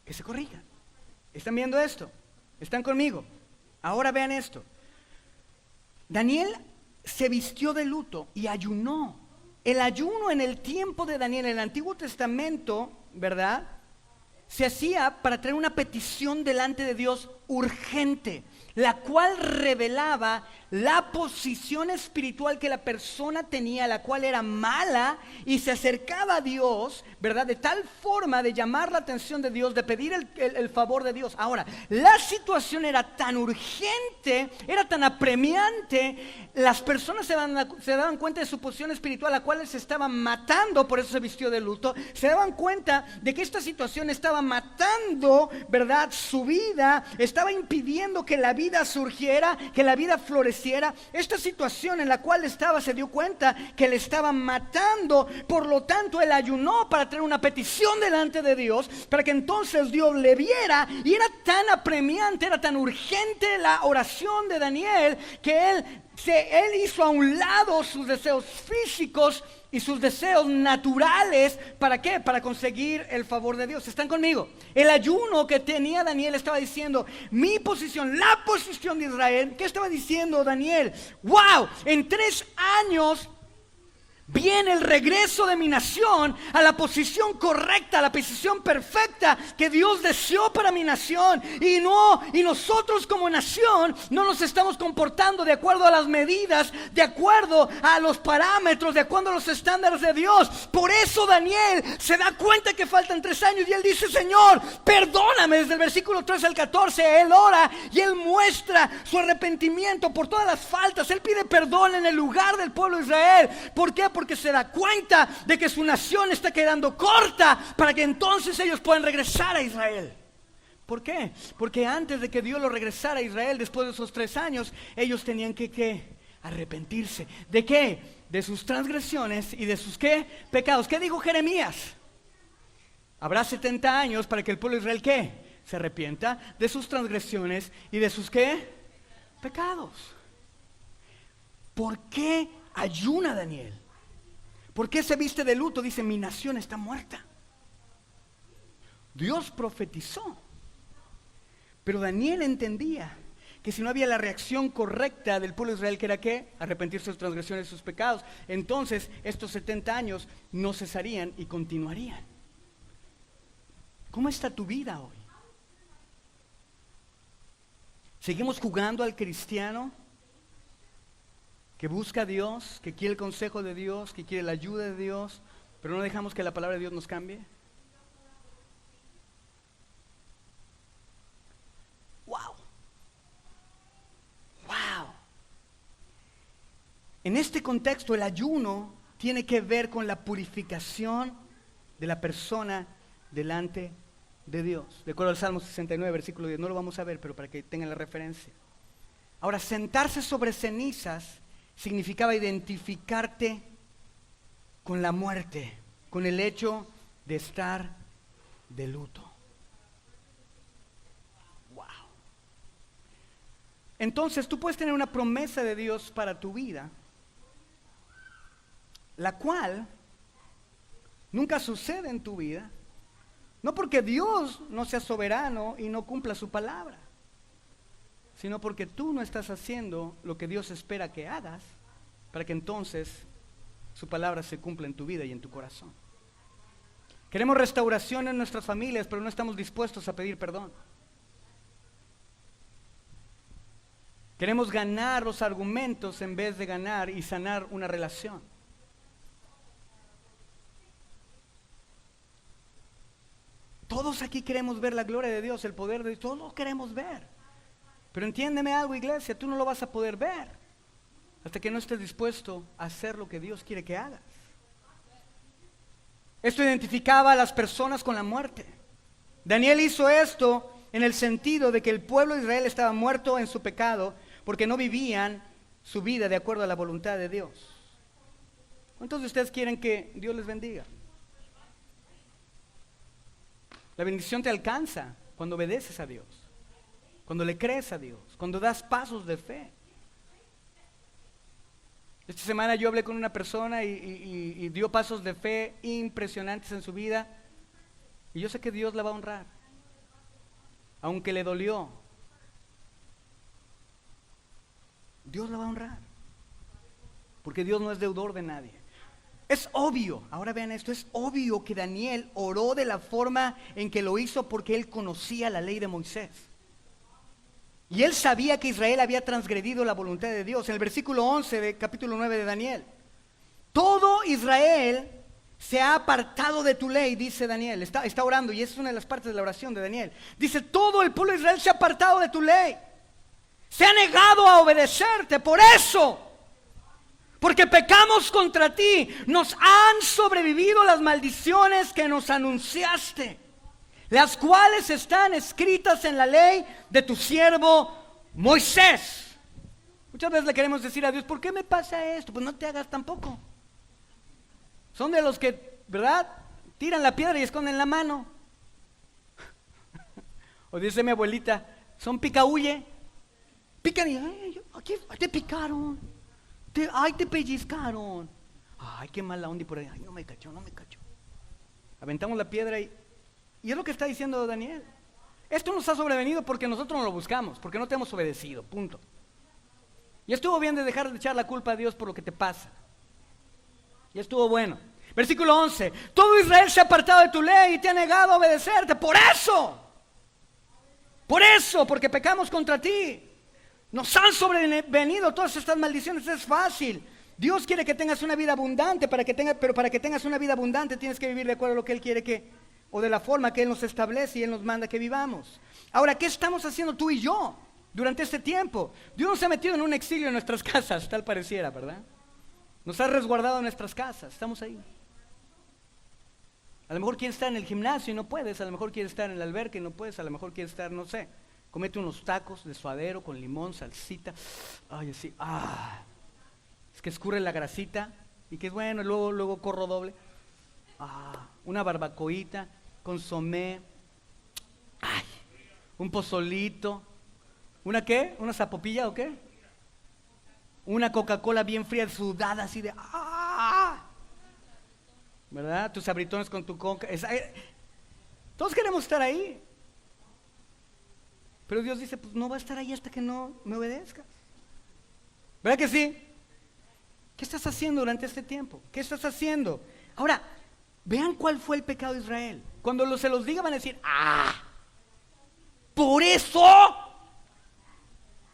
que se corrijan. ¿Están viendo esto? ¿Están conmigo? Ahora vean esto. Daniel se vistió de luto y ayunó. El ayuno en el tiempo de Daniel, en el Antiguo Testamento, ¿verdad?, se hacía para traer una petición delante de Dios urgente, la cual revelaba la posición espiritual que la persona tenía, la cual era mala, y se acercaba a Dios, ¿verdad?, de tal forma de llamar la atención de Dios, de pedir el favor de Dios. Ahora, la situación era tan urgente, era tan apremiante, las personas se daban cuenta de su posición espiritual, la cual se estaban matando, por eso se vistió de luto. Se daban cuenta de que esta situación estaba matando, ¿verdad?, su vida, estaba impidiendo que la vida surgiera, que la vida floreciera. Esta situación en la cual estaba, se dio cuenta que le estaban matando. Por lo tanto, él ayunó para traer una petición delante de Dios, para que entonces Dios le viera. Y era tan apremiante, era tan urgente la oración de Daniel, que él hizo a un lado sus deseos físicos y sus deseos naturales. ¿Para qué? Para conseguir el favor de Dios. ¿Están conmigo? El ayuno que tenía Daniel estaba diciendo: mi posición, la posición de Israel. ¿Qué estaba diciendo Daniel? ¡Wow! En 3 años viene el regreso de mi nación a la posición correcta, a la posición perfecta que Dios deseó para mi nación. Y nosotros como nación no nos estamos comportando de acuerdo a las medidas, de acuerdo a los parámetros, de acuerdo a los estándares de Dios. Por eso Daniel se da cuenta que faltan 3 años y él dice: Señor, perdóname. Desde el versículo 3 al 14 él ora y él muestra su arrepentimiento por todas las faltas. Él pide perdón en el lugar del pueblo de Israel. ¿Por qué? Porque se da cuenta de que su nación está quedando corta, para que entonces ellos puedan regresar a Israel. ¿Por qué? Porque antes de que Dios lo regresara a Israel, después de esos 3 años, ellos tenían que arrepentirse. ¿De qué? De sus transgresiones y de sus ¿qué? Pecados. ¿Qué dijo Jeremías? Habrá 70 años para que el pueblo de Israel ¿qué? Se arrepienta de sus transgresiones y de sus ¿qué? Pecados. ¿Por qué ayuna Daniel? ¿Por qué se viste de luto? Dice: mi nación está muerta. Dios profetizó, pero Daniel entendía que si no había la reacción correcta del pueblo de Israel, que era ¿qué? Arrepentirse de sus transgresiones y sus pecados, entonces estos 70 años no cesarían y continuarían. ¿Cómo está tu vida hoy? ¿Seguimos jugando al cristiano que busca a Dios, que quiere el consejo de Dios, que quiere la ayuda de Dios, pero no dejamos que la palabra de Dios nos cambie? ¡Wow! ¡Wow! En este contexto, el ayuno tiene que ver con la purificación de la persona delante de Dios. De acuerdo al Salmo 69, versículo 10. No lo vamos a ver, pero para que tengan la referencia. Ahora, sentarse sobre cenizas significaba identificarte con la muerte, con el hecho de estar de luto. Wow. Entonces tú puedes tener una promesa de Dios para tu vida, la cual nunca sucede en tu vida, no porque Dios no sea soberano y no cumpla su palabra, sino porque tú no estás haciendo lo que Dios espera que hagas, para que entonces su palabra se cumpla en tu vida y en tu corazón. Queremos restauración en nuestras familias, pero no estamos dispuestos a pedir perdón. Queremos ganar los argumentos en vez de ganar y sanar una relación. Todos aquí queremos ver la gloria de Dios, el poder de Dios, todos lo queremos ver. Pero entiéndeme algo, iglesia, tú no lo vas a poder ver hasta que no estés dispuesto a hacer lo que Dios quiere que hagas. Esto identificaba a las personas con la muerte. Daniel hizo esto en el sentido de que el pueblo de Israel estaba muerto en su pecado porque no vivían su vida de acuerdo a la voluntad de Dios. ¿Cuántos de ustedes quieren que Dios les bendiga? La bendición te alcanza cuando obedeces a Dios, cuando le crees a Dios, cuando das pasos de fe. Esta semana yo hablé con una persona y dio pasos de fe impresionantes en su vida. Y yo sé que Dios la va a honrar, aunque le dolió. Dios la va a honrar, porque Dios no es deudor de nadie. Es obvio, ahora vean esto, es obvio que Daniel oró de la forma en que lo hizo porque él conocía la ley de Moisés. Y él sabía que Israel había transgredido la voluntad de Dios. En el versículo 11 del capítulo 9 de Daniel, todo Israel se ha apartado de tu ley, dice Daniel. Está orando y es una de las partes de la oración de Daniel. Dice, todo el pueblo de Israel se ha apartado de tu ley. Se ha negado a obedecerte, por eso. Porque pecamos contra ti. Nos han sobrevivido las maldiciones que nos anunciaste, las cuales están escritas en la ley de tu siervo Moisés. Muchas veces le queremos decir a Dios, ¿por qué me pasa esto? Pues no te hagas tampoco. Son de los que, ¿verdad?, tiran la piedra y esconden la mano. O dice mi abuelita, son picahuye. Pican y, ay, te picaron. Ay, te pellizcaron. Ay, qué mala onda y por ahí. Ay, no me cachó. Aventamos la piedra y es lo que está diciendo Daniel. Esto nos ha sobrevenido porque nosotros no lo buscamos, porque no te hemos obedecido, punto. Y estuvo bien de dejar de echar la culpa a Dios por lo que te pasa. Y estuvo bueno. Versículo 11. Todo Israel se ha apartado de tu ley y te ha negado a obedecerte. Por eso, porque pecamos contra ti. Nos han sobrevenido todas estas maldiciones. Es fácil. Dios quiere que tengas una vida abundante, pero para que tengas una vida abundante tienes que vivir de acuerdo a lo que Él quiere o de la forma que Él nos establece y Él nos manda que vivamos. Ahora, ¿qué estamos haciendo tú y yo durante este tiempo? Dios nos ha metido en un exilio en nuestras casas, tal pareciera, ¿verdad? Nos ha resguardado en nuestras casas, estamos ahí. A lo mejor quieres estar en el gimnasio y no puedes, a lo mejor quieres estar en el alberca y no puedes, a lo mejor quieres estar, no sé, comete unos tacos de suadero con limón, salsita, ay, así, es que escurre la grasita y que es bueno, luego corro doble, una barbacoita, consomé, un pozolito, ¿una qué? ¿Una zapopilla o qué? Una Coca-Cola bien fría, sudada, así de ¿verdad? Tus abritones con tu coca. Todos queremos estar ahí. Pero Dios dice, pues no va a estar ahí hasta que no me obedezcas. ¿Verdad que sí? ¿Qué estás haciendo durante este tiempo? ¿Qué estás haciendo? Ahora, vean cuál fue el pecado de Israel. Cuando se los diga van a decir, ¿por eso?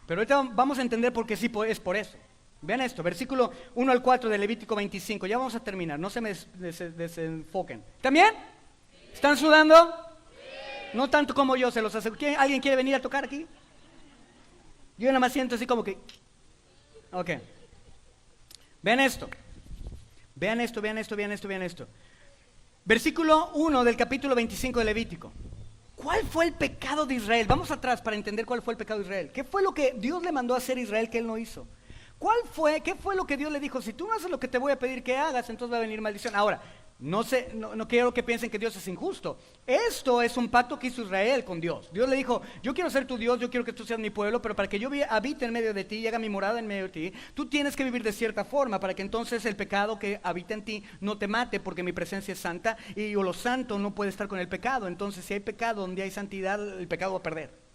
Pero ahorita vamos a entender por qué sí es por eso. Vean esto, versículo 1 al 4 de Levítico 25. Ya vamos a terminar, no se me desenfoquen. ¿Están bien? ¿Están sudando? No tanto como yo, se los aseguro. ¿Alguien quiere venir a tocar aquí? Yo nada más siento así como que... Ok. Vean esto. Vean esto. Versículo 1 del capítulo 25 de Levítico. ¿Cuál fue el pecado de Israel? Vamos atrás para entender cuál fue el pecado de Israel. ¿Qué fue lo que Dios le mandó a hacer a Israel que él no hizo? ¿Qué fue lo que Dios le dijo? Si tú no haces lo que te voy a pedir que hagas, entonces va a venir maldición. Ahora, no quiero que piensen que Dios es injusto. Esto es un pacto que hizo Israel con Dios. Dios le dijo, yo quiero ser tu Dios, yo quiero que tú seas mi pueblo, pero para que yo habite en medio de ti y haga mi morada en medio de ti, tú tienes que vivir de cierta forma para que entonces el pecado que habita en ti no te mate, porque mi presencia es santa y lo santo no puede estar con el pecado. Entonces si hay pecado donde hay santidad, el pecado va a perder.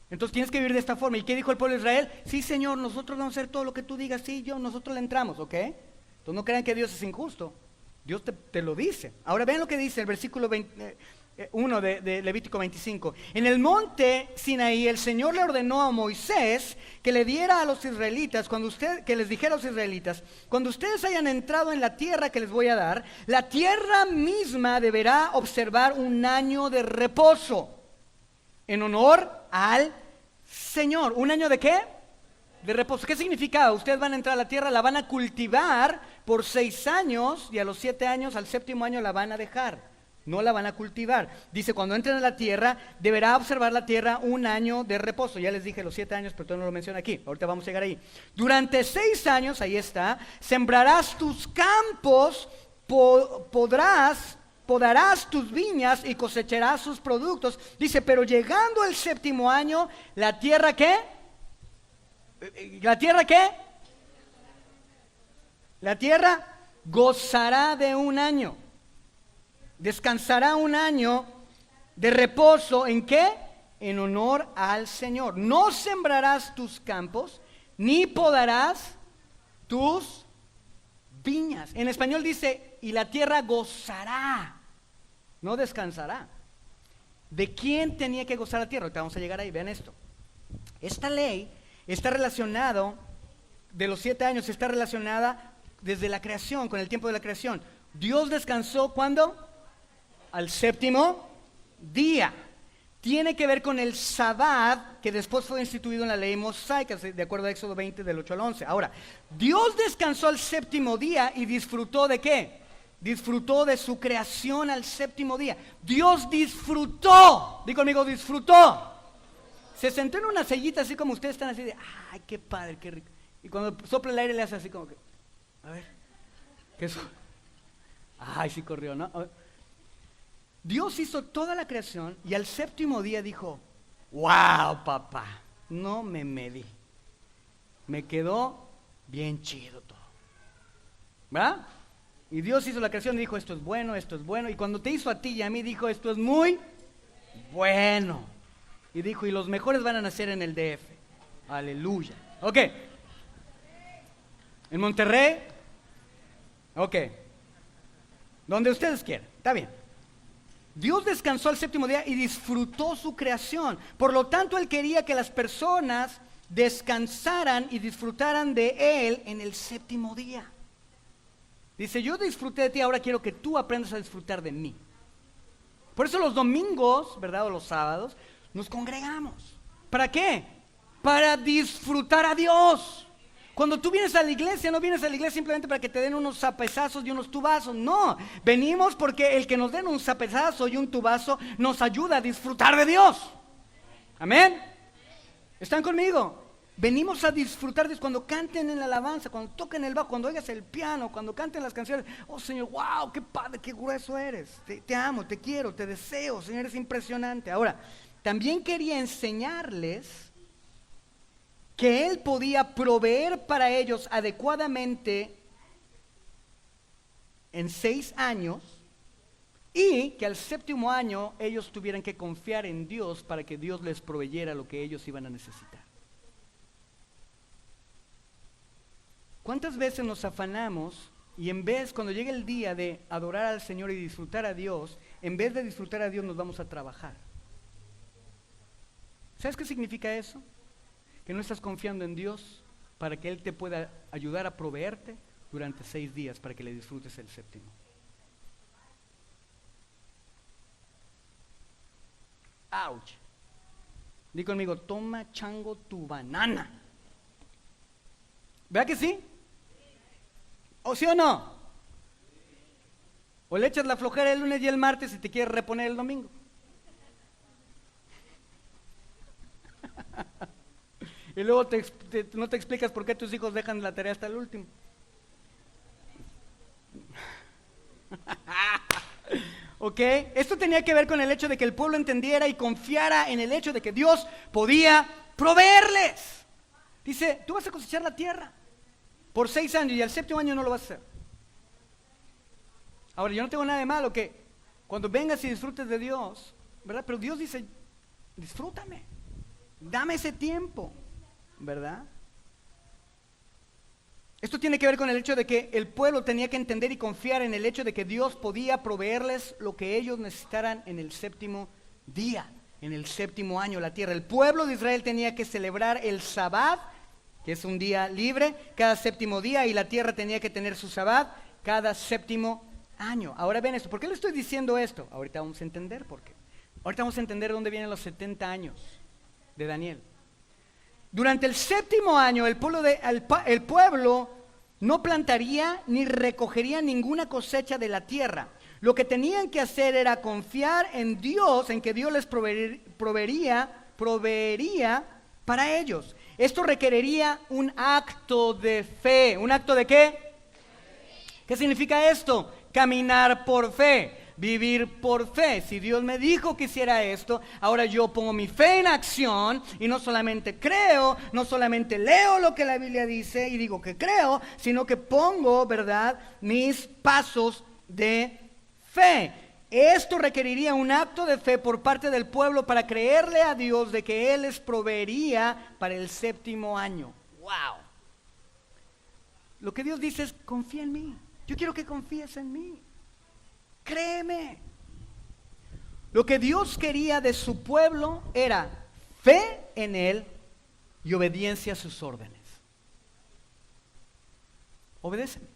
Entonces tienes que vivir de esta forma. ¿Y qué dijo el pueblo de Israel? Sí, Señor, nosotros vamos a hacer todo lo que tú digas. Sí, nosotros le entramos, ¿ok? Entonces no crean que Dios es injusto. Dios te lo dice. Ahora vean lo que dice el versículo 1 de Levítico 25. En el monte Sinaí el Señor le ordenó a Moisés que le diera a los israelitas, que les dijera a los israelitas, cuando ustedes hayan entrado en la tierra que les voy a dar, la tierra misma deberá observar un año de reposo en honor al Señor. ¿Un año de qué? De reposo. ¿Qué significaba? Ustedes van a entrar a la tierra, la van a cultivar por 6 años y a los 7 años, al 7º año la van a dejar. No la van a cultivar. Dice, cuando entren a la tierra, deberá observar la tierra 1 año de reposo. Ya les dije los 7 años, pero todavía no lo menciono aquí. Ahorita vamos a llegar ahí. Durante 6 años, ahí está, sembrarás tus campos, podarás tus viñas y cosecharás sus productos. Dice, pero llegando el 7º año, ¿la tierra qué? ¿La tierra qué? La tierra gozará de 1 año. Descansará 1 año de reposo. ¿En qué? En honor al Señor. No sembrarás tus campos, ni podarás tus viñas. En español dice, y la tierra gozará, no descansará. ¿De quién tenía que gozar la tierra? Ahorita vamos a llegar ahí, vean esto. Esta ley está relacionado, de los 7 años, está relacionada desde la creación, con el tiempo de la creación. Dios descansó, ¿cuándo? Al 7º día. Tiene que ver con el Sabbat, que después fue instituido en la ley mosaica, de acuerdo a Éxodo 20, del 8 al 11. Ahora, Dios descansó al 7º día y disfrutó ¿de qué? Disfrutó de su creación al 7º día. Dios disfrutó, digo conmigo, disfrutó. Se sentó en una sellita así como ustedes están así de, ay, qué padre, qué rico. Y cuando sopla el aire le hace así como que, a ver, ¿qué es eso? Ay, sí corrió, ¿no? A ver. Dios hizo toda la creación y al 7º día dijo, wow, papá, no me medí. Me quedó bien chido todo. ¿Verdad? Y Dios hizo la creación y dijo, esto es bueno, esto es bueno. Y cuando te hizo a ti y a mí dijo, esto es muy bueno. Y dijo, y los mejores van a nacer en el DF. Aleluya. Ok. ¿En Monterrey? Ok. Donde ustedes quieran. Está bien. Dios descansó al 7º día y disfrutó su creación. Por lo tanto, Él quería que las personas descansaran y disfrutaran de Él en el 7º día. Dice, yo disfruté de ti, ahora quiero que tú aprendas a disfrutar de mí. Por eso los domingos, ¿verdad? O los sábados, nos congregamos. ¿Para qué? Para disfrutar a Dios. Cuando tú vienes a la iglesia, no vienes a la iglesia simplemente para que te den unos zapezazos y unos tubazos. No, venimos porque el que nos den un zapezazo y un tubazo nos ayuda a disfrutar de Dios. Amén. ¿Están conmigo? Venimos a disfrutar de Dios. Cuando canten en la alabanza, cuando toquen el bajo, cuando oigas el piano, cuando canten las canciones. Oh Señor, wow, qué padre, qué grueso eres. Te amo, te quiero, te deseo, Señor, eres impresionante. Ahora, también quería enseñarles que Él podía proveer para ellos adecuadamente en 6 años y que al 7º año ellos tuvieran que confiar en Dios para que Dios les proveyera lo que ellos iban a necesitar. ¿Cuántas veces nos afanamos y en vez, cuando llegue el día de adorar al Señor y disfrutar a Dios, en vez de disfrutar a Dios nos vamos a trabajar? ¿Sabes qué significa eso? Que no estás confiando en Dios para que Él te pueda ayudar a proveerte durante 6 días para que le disfrutes el 7º. ¡Auch! Di conmigo, toma chango tu banana. ¿Verdad que sí? ¿O sí o no? O le echas la flojera el lunes y el martes y te quieres reponer el domingo. Y luego no te explicas por qué tus hijos dejan la tarea hasta el último. ¿Ok? Esto tenía que ver con el hecho de que el pueblo entendiera y confiara en el hecho de que Dios podía proveerles. Dice, tú vas a cosechar la tierra por 6 años y al 7º año no lo vas a hacer. Ahora, yo no tengo nada de malo que cuando vengas y disfrutes de Dios, ¿verdad? Pero Dios dice, disfrútame, dame ese tiempo, ¿verdad? Esto tiene que ver con el hecho de que el pueblo tenía que entender y confiar en el hecho de que Dios podía proveerles lo que ellos necesitaran en el 7º día, en el 7º año, la tierra. El pueblo de Israel tenía que celebrar el Sabbat, que es un día libre, cada 7º día, y la tierra tenía que tener su Sabbat cada 7º año. Ahora ven esto, ¿por qué le estoy diciendo esto? Ahorita vamos a entender por qué. Ahorita vamos a entender de dónde vienen los 70 años de Daniel. Durante el séptimo año el pueblo no plantaría ni recogería ninguna cosecha de la tierra. Lo que tenían que hacer era confiar en Dios, en que Dios les proveería para ellos. Esto requeriría un acto de fe. ¿Un acto de qué? ¿Qué significa esto? Caminar por fe. Vivir por fe. Si Dios me dijo que hiciera esto, ahora yo pongo mi fe en acción y no solamente creo, no solamente leo lo que la Biblia dice y digo que creo, sino que pongo, ¿verdad?, mis pasos de fe. Esto requeriría un acto de fe por parte del pueblo para creerle a Dios de que Él les proveería para el séptimo año. ¡Wow! Lo que Dios dice es, confía en mí. Yo quiero que confíes en mí. Créeme. Lo que Dios quería de su pueblo era fe en Él y obediencia a sus órdenes. Obedéceme.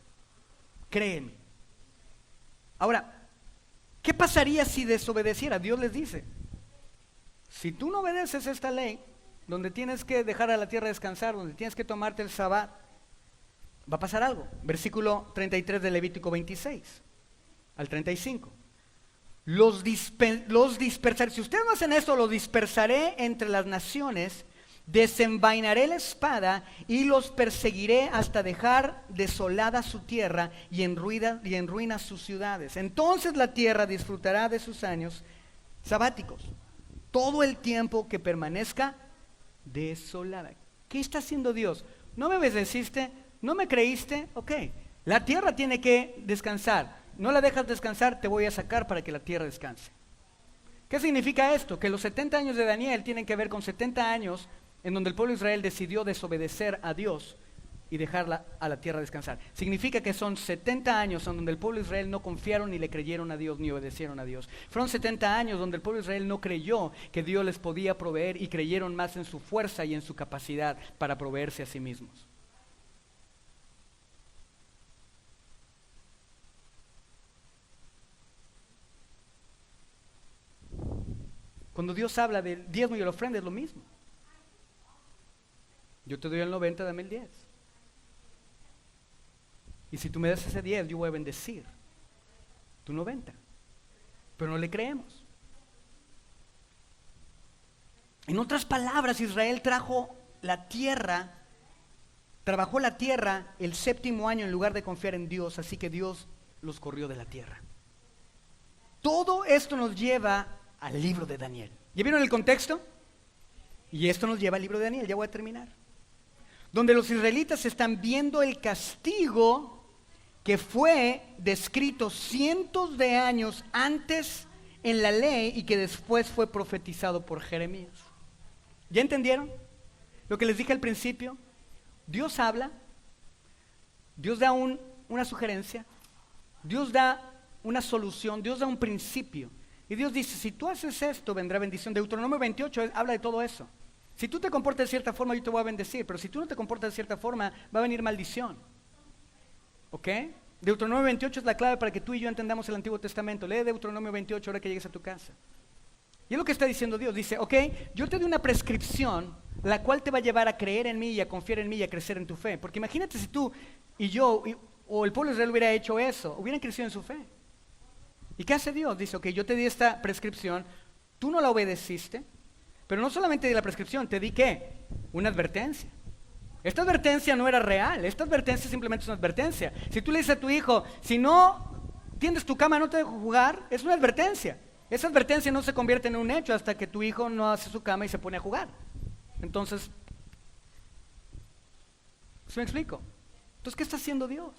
Créeme. Ahora, ¿qué pasaría si desobedeciera? Dios les dice, si tú no obedeces esta ley, donde tienes que dejar a la tierra descansar, donde tienes que tomarte el sabbat, va a pasar algo. Versículo 33 de Levítico 26 al 35. Los dispersaré. Si ustedes no hacen esto, los dispersaré entre las naciones, desenvainaré la espada y los perseguiré hasta dejar desolada su tierra y en ruinas sus ciudades. Entonces la tierra disfrutará de sus años sabáticos, todo el tiempo que permanezca desolada. ¿Qué está haciendo Dios? ¿No me obedeciste? ¿No me creíste? Ok, la tierra tiene que descansar. No la dejas descansar, te voy a sacar para que la tierra descanse. ¿Qué significa esto? Que los 70 años de Daniel tienen que ver con 70 años en donde el pueblo de Israel decidió desobedecer a Dios y dejarla a la tierra descansar. Significa que son 70 años en donde el pueblo de Israel no confiaron ni le creyeron a Dios ni obedecieron a Dios. Fueron 70 años donde el pueblo de Israel no creyó que Dios les podía proveer y creyeron más en su fuerza y en su capacidad para proveerse a sí mismos. Cuando Dios habla del diezmo y la ofrenda es lo mismo. Yo te doy el 90, dame el 10. Y si tú me das ese 10, yo voy a bendecir tu 90. Pero no le creemos. En otras palabras, Israel trabajó la tierra el séptimo año en lugar de confiar en Dios, así que Dios los corrió de la tierra. Todo esto nos lleva al libro de Daniel. ¿Ya vieron el contexto? Y esto nos lleva al libro de Daniel, ya voy a terminar. Donde los israelitas están viendo el castigo que fue descrito cientos de años antes en la ley y que después fue profetizado por Jeremías. ¿Ya entendieron lo que les dije al principio? Dios habla, Dios da una sugerencia, Dios da una solución, Dios da un principio. Y Dios dice, si tú haces esto, vendrá bendición. Deuteronomio 28 habla de todo eso. Si tú te comportas de cierta forma, yo te voy a bendecir, pero si tú no te comportas de cierta forma, va a venir maldición. ¿Ok? Deuteronomio 28 es la clave para que tú y yo entendamos el Antiguo Testamento. Lee Deuteronomio 28 ahora que llegues a tu casa. Y es lo que está diciendo Dios. Dice, ok, yo te doy una prescripción, la cual te va a llevar a creer en mí y a confiar en mí y a crecer en tu fe. Porque imagínate si tú y yo, o el pueblo de Israel hubiera hecho eso, hubieran crecido en su fe. ¿Y qué hace Dios? Dice, ok, yo te di esta prescripción, tú no la obedeciste, pero no solamente di la prescripción, te di ¿qué? Una advertencia. Esta advertencia no era real, esta advertencia simplemente es una advertencia. Si tú le dices a tu hijo, si no tiendes tu cama, no te dejo jugar, es una advertencia. Esa advertencia no se convierte en un hecho hasta que tu hijo no hace su cama y se pone a jugar. Entonces, ¿sí me explico? Entonces, ¿qué está haciendo Dios?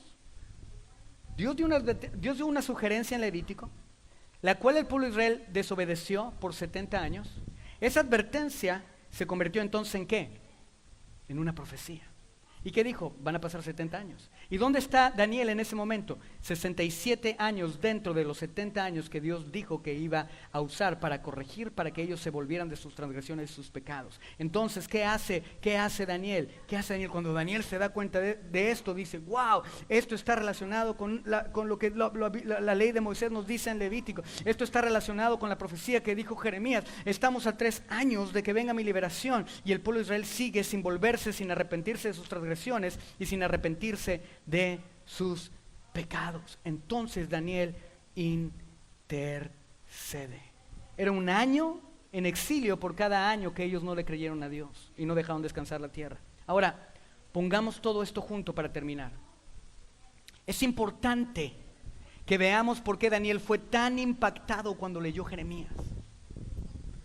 Dios dio una sugerencia en Levítico, la cual el pueblo de Israel desobedeció por 70 años. Esa advertencia se convirtió entonces ¿en qué? En una profecía. ¿Y qué dijo? Van a pasar 70 años. ¿Y dónde está Daniel en ese momento? 67 años dentro de los 70 años que Dios dijo que iba a usar para corregir, para que ellos se volvieran de sus transgresiones y sus pecados. Entonces, ¿qué hace Daniel? ¿Qué hace Daniel? Cuando Daniel se da cuenta de esto, dice, wow, esto está relacionado con lo que la ley de Moisés nos dice en Levítico. Esto está relacionado con la profecía que dijo Jeremías. Estamos a 3 años de que venga mi liberación y el pueblo de Israel sigue sin volverse, sin arrepentirse de sus transgresiones y sin arrepentirse de sus pecados. Entonces Daniel intercede. Era un año en exilio por cada año que ellos no le creyeron a Dios y no dejaron descansar la tierra. Ahora, pongamos todo esto junto para terminar. Es importante que veamos por qué Daniel fue tan impactado cuando leyó Jeremías.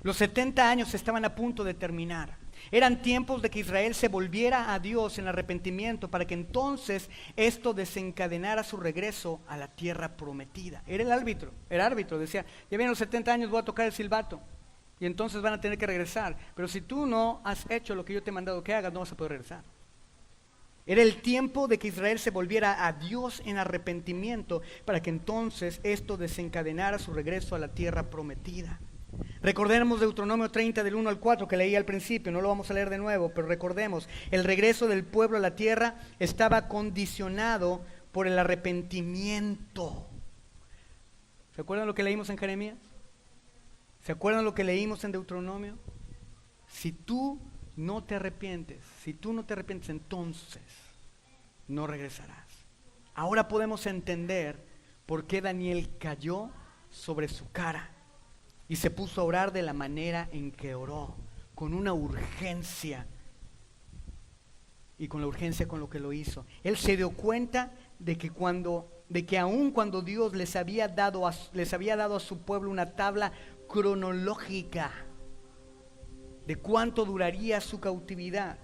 Los 70 años estaban a punto de terminar. Eran tiempos de que Israel se volviera a Dios en arrepentimiento para que entonces esto desencadenara su regreso a la tierra prometida. Era el árbitro, decía, ya vienen los 70 años, voy a tocar el silbato y entonces van a tener que regresar, pero si tú no has hecho lo que yo te he mandado que hagas, no vas a poder regresar. Era el tiempo de que Israel se volviera a Dios en arrepentimiento para que entonces esto desencadenara su regreso a la tierra prometida. Recordemos Deuteronomio 30 del 1 al 4 que leí al principio, no lo vamos a leer de nuevo, pero recordemos, el regreso del pueblo a la tierra estaba condicionado por el arrepentimiento. ¿Se acuerdan lo que leímos en Jeremías? ¿Se acuerdan lo que leímos en Deuteronomio? Si tú no te arrepientes, entonces no regresarás. Ahora podemos entender por qué Daniel cayó sobre su cara y se puso a orar de la manera en que oró, con una urgencia, y con la urgencia con lo que lo hizo. Él se dio cuenta de que aun cuando Dios les había dado a su pueblo una tabla cronológica de cuánto duraría su cautividad,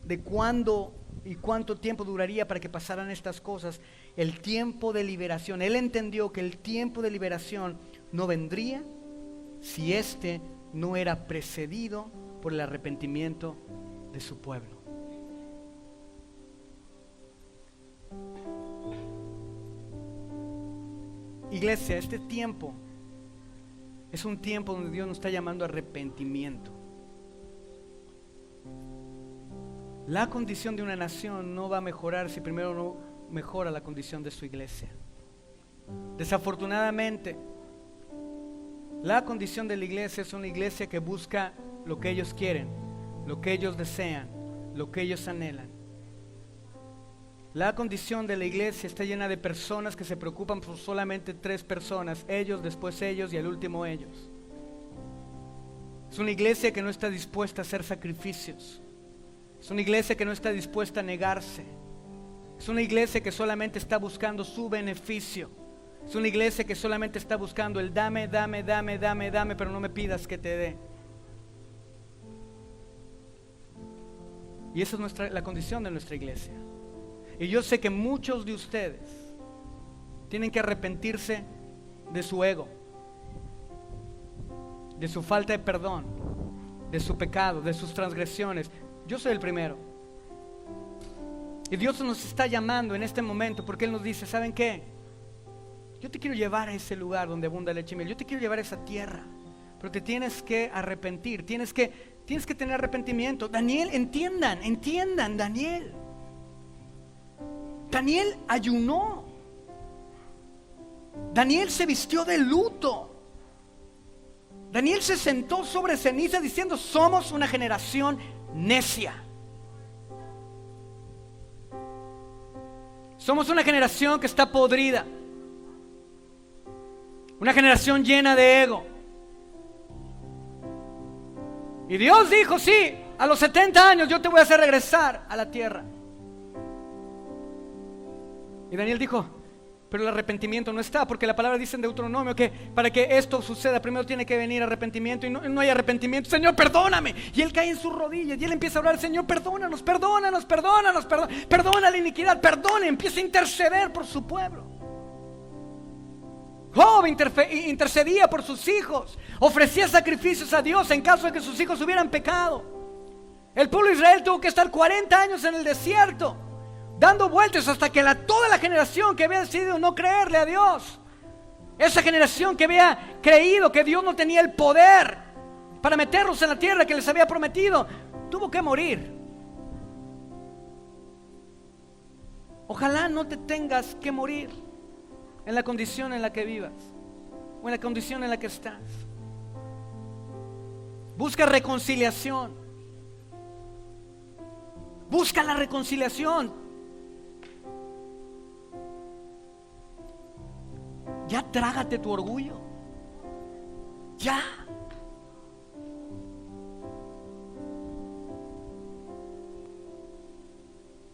de cuándo y cuánto tiempo duraría para que pasaran estas cosas, el tiempo de liberación. Él entendió que el tiempo de liberación no vendría si este no era precedido por el arrepentimiento de su pueblo. Iglesia, este tiempo es un tiempo donde Dios nos está llamando a arrepentimiento. La condición de una nación no va a mejorar si primero no mejora la condición de su iglesia. Desafortunadamente, la condición de la iglesia es una iglesia que busca lo que ellos quieren, lo que ellos desean, lo que ellos anhelan. La condición de la iglesia está llena de personas que se preocupan por solamente 3 personas, ellos, después ellos y al último ellos. Es una iglesia que no está dispuesta a hacer sacrificios. Es una iglesia que no está dispuesta a negarse. Es una iglesia que solamente está buscando su beneficio. Es una iglesia que solamente está buscando el dame, pero no me pidas que te dé. Y esa es la condición de nuestra iglesia. Y yo sé que muchos de ustedes tienen que arrepentirse de su ego, de su falta de perdón, de su pecado, de sus transgresiones. Yo soy el primero. Y Dios nos está llamando en este momento porque Él nos dice, ¿saben qué? Yo te quiero llevar a ese lugar donde abunda leche y miel. Yo te quiero llevar a esa tierra. Pero te tienes que arrepentir. Tienes que tener arrepentimiento. Daniel, entiendan, Daniel. Daniel ayunó. Daniel se vistió de luto. Daniel se sentó sobre ceniza diciendo, somos una generación necia. Somos una generación que está podrida. Una generación llena de ego. Y Dios dijo, sí, a los 70 años yo te voy a hacer regresar a la tierra. Y Daniel dijo, pero el arrepentimiento no está, porque la palabra dice en Deuteronomio que para que esto suceda primero tiene que venir arrepentimiento, y no hay arrepentimiento. Señor, perdóname. Y él cae en sus rodillas y él empieza a hablar, Señor, perdónale la iniquidad, empieza a interceder por su pueblo. Job intercedía por sus hijos, ofrecía sacrificios a Dios en caso de que sus hijos hubieran pecado. El pueblo de Israel tuvo que estar 40 años en el desierto, dando vueltas hasta que toda la generación que había decidido no creerle a Dios, esa generación que había creído que Dios no tenía el poder para meterlos en la tierra que les había prometido, tuvo que morir. Ojalá no te tengas que morir en la condición en la que vivas o en la condición en la que estás. Busca reconciliación. Busca la reconciliación. Ya trágate tu orgullo. Ya.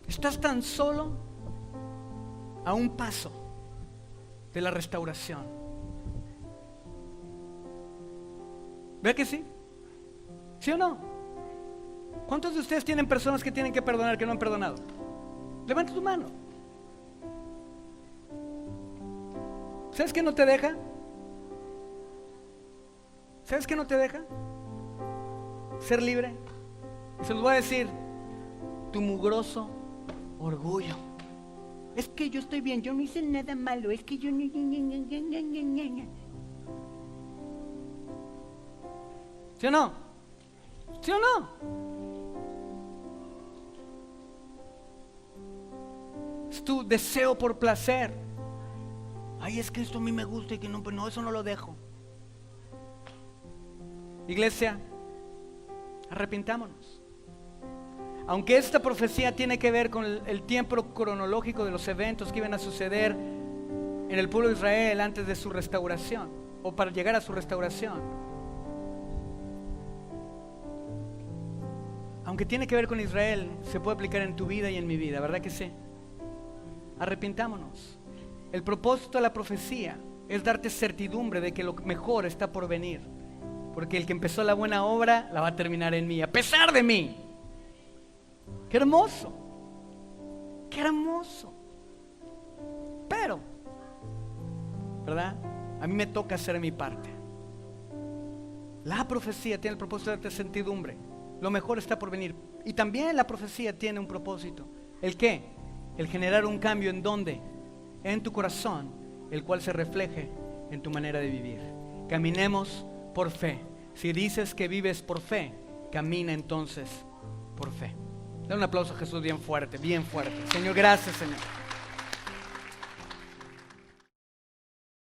Estás tan solo a un paso de la restauración. ¿Ve que sí? ¿Sí o no? ¿Cuántos de ustedes tienen personas que tienen que perdonar que no han perdonado? Levanta tu mano. ¿Sabes qué no te deja? ¿Sabes qué no te deja? Ser libre. Y se los voy a decir: tu mugroso orgullo. Es que yo estoy bien, yo no hice nada malo, es que yo no. ¿Sí o no? ¿Sí o no? Es tu deseo por placer. Ay, es que esto a mí me gusta y que no, pues no, eso no lo dejo. Iglesia, arrepintámonos. Aunque esta profecía tiene que ver con el tiempo cronológico de los eventos que iban a suceder en el pueblo de Israel antes de su restauración, o para llegar a su restauración, aunque tiene que ver con Israel, se puede aplicar en tu vida y en mi vida, ¿verdad que sí? Arrepintámonos. El propósito de la profecía es darte certidumbre de que lo mejor está por venir, porque el que empezó la buena obra la va a terminar en mí, a pesar de mí. ¡Qué hermoso! ¡Qué hermoso! Pero, ¿verdad? A mí me toca hacer mi parte. La profecía tiene el propósito de darte certidumbre. Lo mejor está por venir. Y también la profecía tiene un propósito. ¿El qué? El generar un cambio en dónde? En tu corazón, el cual se refleje en tu manera de vivir. Caminemos por fe. Si dices que vives por fe, camina entonces por fe. Da un aplauso a Jesús bien fuerte, bien fuerte. Señor, gracias, Señor.